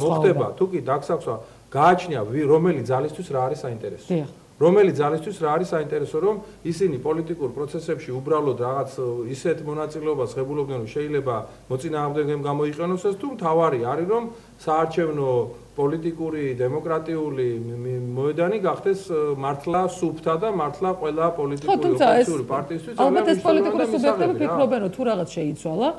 Speaker 3: მოხდება, თუ კი დაგსახსვა გააჩნია რომელი ძალისთვის რა არის საინტერესო. რომელი ძალისთვის რა არის საინტერესო რომ ისინი პოლიტიკურ პროცესებში უბრალოდ რაღაც ისეთ მონაწილეობას ღებულობდნენ რომ შეიძლება მოწინააღმდეგემ გამოიყენოს ეს თუ მთავარი არის რომ საარჩევნო პოლიტიკური დემოკრატიული მოედანი გახდეს მართლა სუფთა და მართლა ყველა პოლიტიკური პარტიისთვის
Speaker 1: ალბათ ეს პოლიტიკური სუბიექტები ფიქრობენ რომ თუ რაღაც შეიცვალა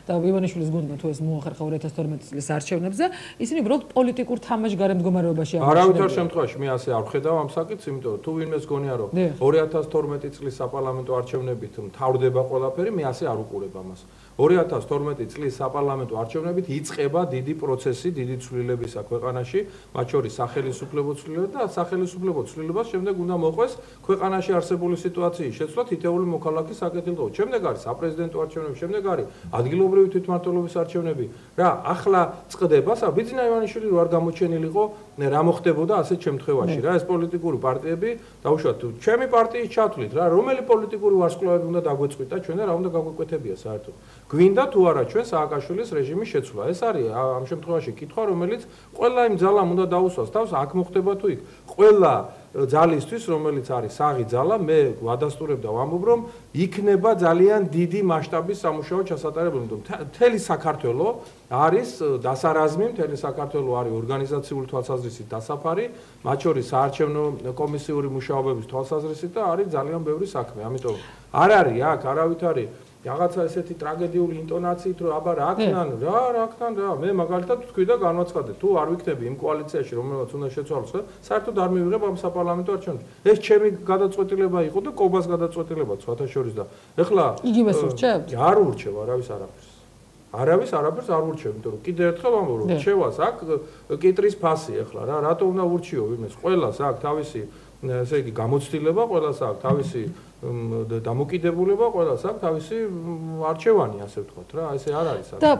Speaker 1: და ივანიშვილის გუნდმა თუ ეს მოახერხა 2012 წლის არჩევნებზე ისინი უბრალოდ პოლიტიკურ თამაშგარე მდგომარეობაში
Speaker 3: აღმოჩნდნენ არავითარ შემთხვევაში მე ასე არ ვხედავ ამ საკითხს იმიტომ რომ თუ ვინმეს გონია რომ 2012 წლის საპარლამენტო არჩევნებით მთავრდება ყველაფერი მე ასე არ უყურებ ამას 2012 წლის საპარლამენტო არჩევნებით იწყება დიდი პროცესი დიდი ცვლილებისა ქვეყანაში მათ შორის სახელისუფლებო ცვლილება და სახელისუფლებო ცვლილებას შემდეგ უნდა მოყვეს ქვეყანაში არსებული სიტუაციის შეცვლა თითეული მოქალაქის საკეთილდღეობით შემდეგ არის საპრეზიდენტო არჩევნები შემდეგ არის ადგილობრივი თვითმმართველობის არჩევნები რა ახლა წყდება ბიძინა ივანიშვილი რო არ გამოჩენილიყო რა მოხდებოდა ასეთ შემთხვევაში რა ეს პოლიტიკური პარტიები დაუშვათ ჩემი პარტიის ჩათვლით რა რომელი პოლიტიკური ვარსკვლავები უნდა დაგვეწყვიტა ჩვენ და რა უნდა გაგვეკვეთებია საერთოდ გვინდა თუ არა ჩვენ სააკაშვილის რეჟიმის შეცვლა ეს არის ამ შემთხვევაში კითხვა რომელიც ყველა იმ ძალამ უნდა დაუსვას თავს აქ მოხდება თუ იქ ყველა ძალისთვის რომელიც არის საღი ძალა მე ვადასტურებ და ვამბობ რომ იქნება ძალიან დიდი მასშტაბის სამუშაო ჩასატარებელი მთელი საქართველო არის დასარაზმი მთელი საქართველო არის ორგანიზაციული თვალსაზრისით დასაფარი მათ შორის საარჩევნო კომისიური მუშაობების თვალსაზრისით და არის ძალიან ბევრი საქმე ამიტომ არ არის აქ არავითარი რაღაცა ესეთი ტრაგედიული ინტონაციით რომ აბა რა ქნან რა მე მაგალითად თქვი და განვაცხადე თუ არ ვიქნები იმ კოალიციაში რომელსაც უნდა შეცვალოს საერთოდ არ მივიღებ ამ საპარლამენტო არჩევნებში ეს ჩემი გადაწყვეტილება იყო და კობას გადაწყვეტილება სხვათა შორის და ეხლა
Speaker 1: იგივეს ურჩევ
Speaker 3: არ ურჩევ არავის არაფერს არ ურჩევ იმიტომ რომ კიდე ერთხელ ამბობ რომ რჩევას აქ კიტრის ფასი ეხლა რა რატო უნდა ურჩიო იმეს ყველას აქ თავისი ესე იგი გამოცდილება ყველას აქ თავისი დამოკიდებულება ყველას აქვს თავისი არჩევანი ასე ვთქვათ რა ესე არ არის
Speaker 1: და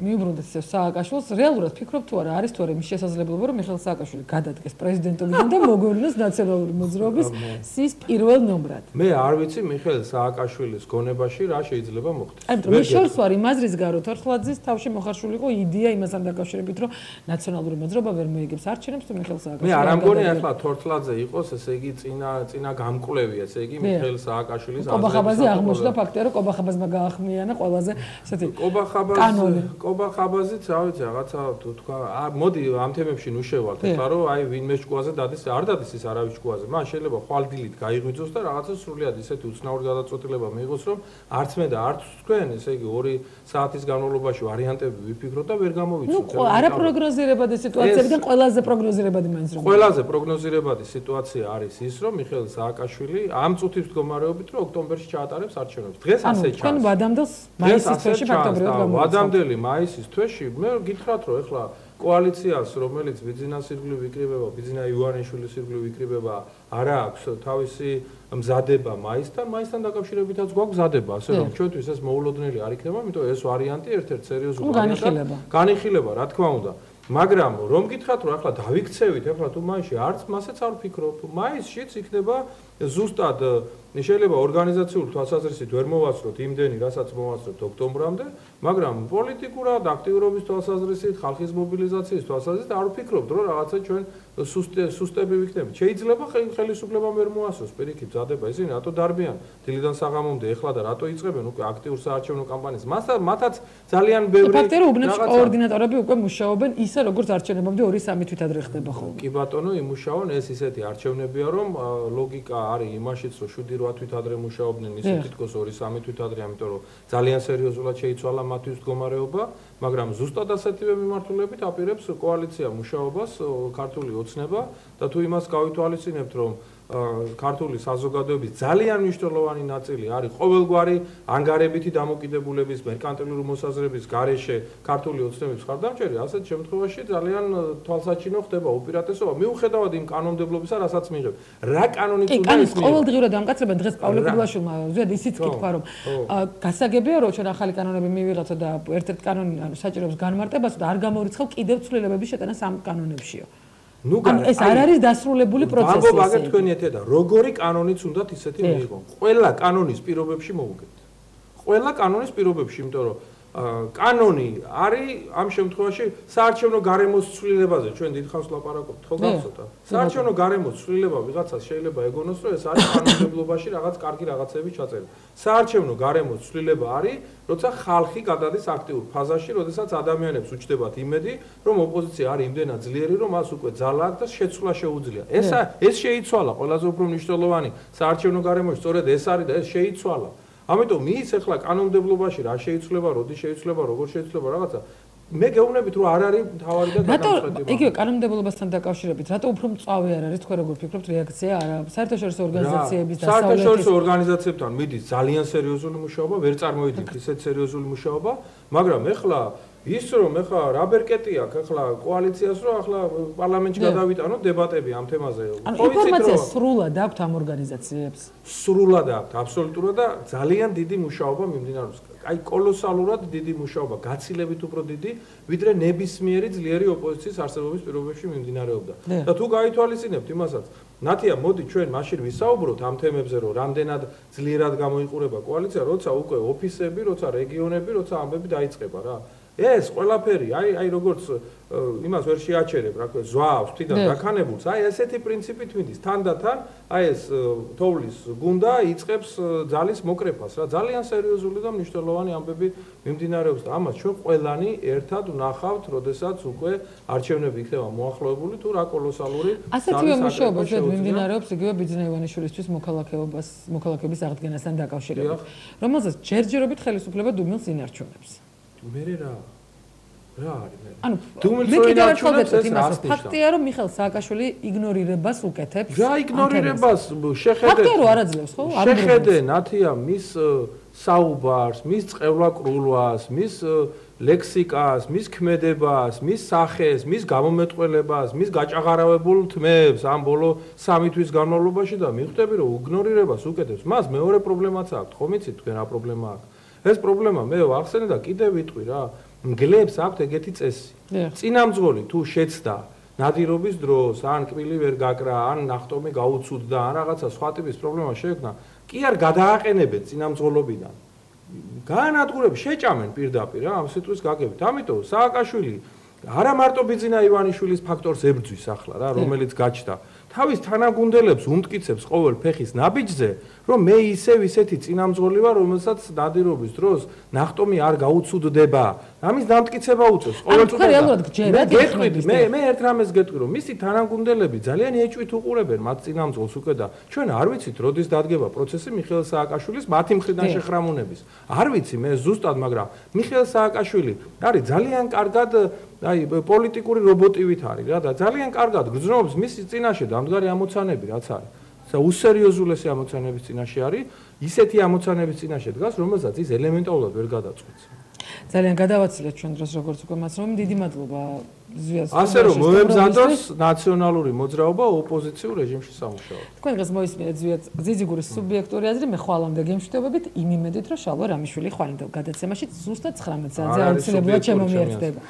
Speaker 1: მიუბრუნდეთ სააკაშვილს რეალურად ფიქრობ თუ არა არის თუ არა იმის შესაძლებლობა რომ მიხეილ სააკაშვილი გადადგეს პრეზიდენტობიდან და მოგვევლინოს ნაციონალური მოძრაობის სის პირველ ნომრად
Speaker 3: მე არ ვიცი მიხეილ სააკაშვილის გონებაში რა შეიძლება მოხდეს
Speaker 1: აი მე შორს ვარ იმაზრის გარო თორხლაძის თავში მოხარშული იყო იდეა იმასთან დაკავშირებით რომ ნაციონალური მოძრაობა ვერ მოიგებს არჩევნებს თუ მიხეილ სააკაშვილი
Speaker 3: მე არ ამგონია ახლა თორხლაძე იყოს ესე იგი წინა გამკვლევი ესე იგი მიხეილ სააკაშვილის
Speaker 1: კობახაბაზი აღმოჩნდა ფაქტია რომ კობახაბაზმა გაახმიანა ყველაზე ესეთი
Speaker 3: კობახაბაზიც რა ვიცი რაღაცა თქვა მოდი ამ თემებში ნუ შევალთ ეხლა რომ აი ვინმე ჭკუაზე დადის არ დადის ის არავის ჭკუაზე მან შეიძლება ხვალდილით გაიღვიძოს და რაღაცა სრულიად ისეთი უცნაური გადაწყვეტილება მიიღოს რომ არც მე და არც თქვენ ესე იგი 2 საათის განმავლობაში ვარიანტები ვიფიქროთ და ვერ გამოვიცოთ
Speaker 1: ნუ არაპროგნოზირებადი სიტუაციებიდან ყველაზე პროგნოზირებადი მაინც რომ
Speaker 3: ყველაზე პროგნოზირებადი სიტუაცია არის ის რომ მიხეილ სააკაშვილი ამ წუთის მდგომარეობით რომ ოქტომბერში ჩაატარებს არჩევნებს. დღეს ასე ჩანს.
Speaker 1: თქვენ ვადამდელს მაისის თვეში ფაქტობრივად გამოვიწყოთ.
Speaker 3: ვადამდელი მაისის თვეში მე გითხრათ რომ ეხლა კოალიციას, რომელიც ბიძინას ირგვლივ იკრიბება, ბიძინა ივანიშვილის ირგვლივ იკრიბება, არა აქვს თავისი მზადება მაისთან დაკავშირებითაც გვაქვს მზადება, ასე რომ ჩვენთვის ეს მოულოდნელი არ იქნება, იმიტომ ეს ვარიანტი ერთ-ერთი სერიოზული
Speaker 1: განიხილება.
Speaker 3: განიხილება, რა თქმა უნდა. მაგრამ რომ გითხრათ, რომ ახლა დავიქცევით, ახლა თუ მაისში არც მასეც არ ვფიქრობ, მაისშიც იქნება ზუსტად შეიძლება ორგანიზაციული თვალსაზრისით ვერ მოვასწროთ იმდენი, რასაც მოვასწროთ ოქტომბრამდე, მაგრამ პოლიტიკურად აქტიურობის თვალსაზრისით, ხალხის მობილიზაციის თვალსაზრისით არ ვფიქრობთ, რომ რაღაცა ჩვენ სუსტები ვიქნებით. შეიძლება ხელისუფლებამ ვერ მოასწროს პირიქით მზადება, ისინი რატო დარბიან დილიდან საღამომდე ეხლა და რატო იწყებენ უკვე აქტიურ საარჩევნო კამპანიას. მათაც ძალიან ბევრი
Speaker 1: ფაქტია, რომ უბნებში კოორდინატორები უკვე მუშაობენ ისე, როგორც არჩევნებამდე 2-3 თვით ადრე ხდება ხოლმე.
Speaker 3: კი ბატონო, იმუშაონ, ეს ისეთი არჩევნებია, რომ ლოგიკა არის იმაშიც, რომ 7-8 თვით ადრე მუშაობდნენ, ისე თითქოს 2-3 თვით ადრე, ამიტომ რომ ძალიან სერიოზულად შეიცვალა მათთვის მდგომარეობა, მაგრამ ზუსტად ასეთივე მიმართულებით აპირებს კოალიცია მუშაობას ქართული ოცნება და თუ იმას გავითვალისწინებთ, რომ ქართული საზოგადოების ძალიან მნიშვნელოვანი ნაწილი არის ყოველგვარი ანგარებითი დამოკიდებულების, მერკანტილური მოსაზრების გარეშე ქართული ოცნების მხარდამჭერი, ასეთ შემთხვევაში ძალიან თვალსაჩინო ხდება უპირატესობა, მიუხედავად იმ კანონმდებლობისა, რასაც მიიღებ. რა კანონიც უნდა
Speaker 1: ის ყოველდღიურად ამკაცებენ დღეს პავლე კუდლაშვილმა, ზოგადად ისიც კითხვა, რომ გასაგებია, რომ ჩვენ ახალი კანონები მივიღეთ და ერთ-ერთ კანონი საჭიროებს განმარტებას და არ გამორიცხავ კიდევ ცვლილებების შეტანას ამ კანონებშიო. ეს არ არის დასრულებული პროცესი.
Speaker 3: ვამბობ აგერ თქვენი ეთედა, როგორი კანონიც უნდათ ისეთი მიიღო. ყველა კანონის პირობებში მოვუგებთ. ყველა კანონის პირობებში, იმიტომ რომ კანონი არის ამ შემთხვევაში საარჩევნო გარემოს ცვლილებაზე, ჩვენ დიდხანს ვლაპარაკობთ, ხო გახსოვთ? საარჩევნო გარემოს ცვლილება ვიღაცას შეიძლება ეგონოს, რომ ეს არის კანონმდებლობაში რაღაც კარგი რაღაცები ჩაწერილი. საარჩევნო გარემოს ცვლილება არის, როცა ხალხი გადადის აქტიურ ფაზაში, როდესაც ადამიანებს უჩნდებათ იმედი, რომ ოპოზიცია არის იმდენად ძლიერი, რომ მას უკვე ძალა აქვს და შეცვლა შეუძლია. ეს შეიცვალა, ყველაზე უფრო მნიშვნელოვანი საარჩევნო გარემოში, სწორედ ეს არის და ეს შეიცვალა. ამიტომ ის ახლა კანონმდებლობაში რა შეიცვლება, როდი შეიცვლება, როგორ შეიცვლება რაღაცა. მე გეუბნებით, რომ არ არის მთავარი და განსხვავებული.
Speaker 1: იგივე კანონმდებლობასთან დაკავშირებით, რატო უფრო მწვავე არ არის, თქვენ როგორ ფიქრობთ, რეაქცია არა? საერთაშორისო ორგანიზაციების და
Speaker 3: საერთაშორისო ორგანიზაციებთან მიდის ძალიან სერიოზული მუშაობა, ვერ წარმოვიდგინთ ისეთ სერიოზული მუშაობა, მაგრამ ახლა ის რომ ახლა რა ბერკეტი აქვს ახლა კოალიციას რომ ახლა პარლამენტში გადავიტანოთ დებატები ამ თემაზე.
Speaker 1: ინფორმაცია სრულად აქვს ამ ორგანიზაციებს?
Speaker 3: სრულად აქვს, აბსოლუტურად და ძალიან დიდი მუშაობა მიმდინარეობს. აი კოლოსალურად დიდი მუშაობა, გაცილებით უფრო დიდი, ვიდრე ნებისმიერი ძლიერი ოპოზიციის არსებობის პირობებში მიმდინარეობდა. და თუ გაითვალისწინებთ იმასაც, ნათია, მოდი ჩვენ მაშინ ვისაუბროთ ამ თემებზე, რომ რამდენად ძლიერად გამოიყურება კოალიცია, როცა უკვე ოფისები, როცა რეგიონები, როცა ამბები დაიწყება რა. ეს ყველაფერი, აი როგორც იმას ვერ შეაჩერებ, რა ქვია, ზვავს თვითონ დაქანებულს, აი ესეთი პრინციპით მიდის. თანდათან, აი ეს თოვლის გუნდა იწყებს ძალის მოკრეფას, რა, ძალიან სერიოზული და მნიშვნელოვანი ამბები მიმდინარეობს და ამას ჩვენ ყველანი ერთად ვნახავთ, როდესაც უკვე არჩევნები იქნება მოახლოებული თუ რა კოლოსალური
Speaker 1: ასეთივე მუშაობა მიმდინარეობს იგივე ბიძინა ივანიშვილისთვის მოქალაქეების აღდგენასთან დაკავშირებით, რომელსაც ჯერჯერობით ხელისუფლება დუმილს ინარჩუნებს.
Speaker 3: მე რა არის მე?
Speaker 1: ანუ
Speaker 3: დუმილს რო ინარჩუნებს ეს არის
Speaker 1: ფაქტია, რომ მიხეილ სააკაშვილი იგნორირებას უკეთებს.
Speaker 3: რა იგნორირებას შეხედე?
Speaker 1: ფაქტია, რომ არ აძლევს, ხო?
Speaker 3: შეხედე ნათია მის საუბარს, მის წყევლაკრულვას, მის ლექსიკას, მის ქმედებას, მის სახეს, მის გამომეტყველებას, მის გაჭაღარავებულ თმებს ამ ბოლო 3 თვის განმავლობაში და მიხვდები, რომ იგნორირებას უკეთებს. მას მეორე პრობლემაც აქვს, ხომ იცით თქვენ რა პრობლემა აქვს? ეს პრობლემა მე ვახსენე და კიდევ ვიტყვი რა, მგლებს აქვთ ეგეთი წესი. წინამძღოლი თუ შეცდა ნადირობის დროს, ან კბილი ვერ გაკრა, ან ნახტომი გაუცუდდა, ან რაღაცა სხვა ტიპის პრობლემა შეექმნა, კი არ გადააყენებენ წინამძღოლობიდან. განადგურებს შეჭამენ პირდაპირ რა ამ სიტყვის გაგებით. ამიტომ სააკაშვილი არა მარტო ბიძინა ივანიშვილის ფაქტორს ებრძვის ახლა რა, რომელიც გაჩნდა. თავის თანაგუნდელებს უმტკიცებს ყოველ ფეხის ნაბიჯზე, რომ მე ისევ ისეთი წინამძღოლი ვარ, რომელსაც ნადირობის დროს ნახტომი არ გაუცუდდება. ამის დამტკიცება უწევს ყოველწლიურად. მე ერთ რამეს გეტყვი, რომ მისი თანაგუნდელები ძალიან ეჭვით უყურებენ მათ წინამძღოლს უკვე და ჩვენ არ ვიცით, როდის დადგება პროცესი მიხეილ სააკაშვილის მათი მხრიდან შეხრამუნების. არ ვიცი მე ზუსტად, მაგრამ მიხეილ სააკაშვილი არის ძალიან კარგად აი პოლიტიკური რობოტივით არის რა და ძალიან კარგად გრძნობს მისი წინაშე დამდგარი ამოცანები რაც არის. უსერიოზულესი ამოცანების წინაშე არის, ისეთი ამოცანების წინაშე დგას, რომელსაც ის ელემენტარულად ვერ გადაწყვეტს.
Speaker 1: ძალიან გადავაცილეთ ჩვენ დროს როგორც უკვე მასწავლებლები. დიდი მადლობა ზვიად.
Speaker 3: ასე რომ მოემზადოს ნაციონალური მოძრაობა ოპოზიციურ რეჟიმში სამუშაოდ.
Speaker 1: თქვენ დღეს მოისმინეთ ზვიად ძიძიგურის სუბიექტური აზრი, მე ხვალამდე გემშვიდობებით იმ იმედით, რომ შალვა რამიშვილი ხვალინდელ გადაცემაში ზუსტად 19 საათზე აუცილებლად შემომიერთდება.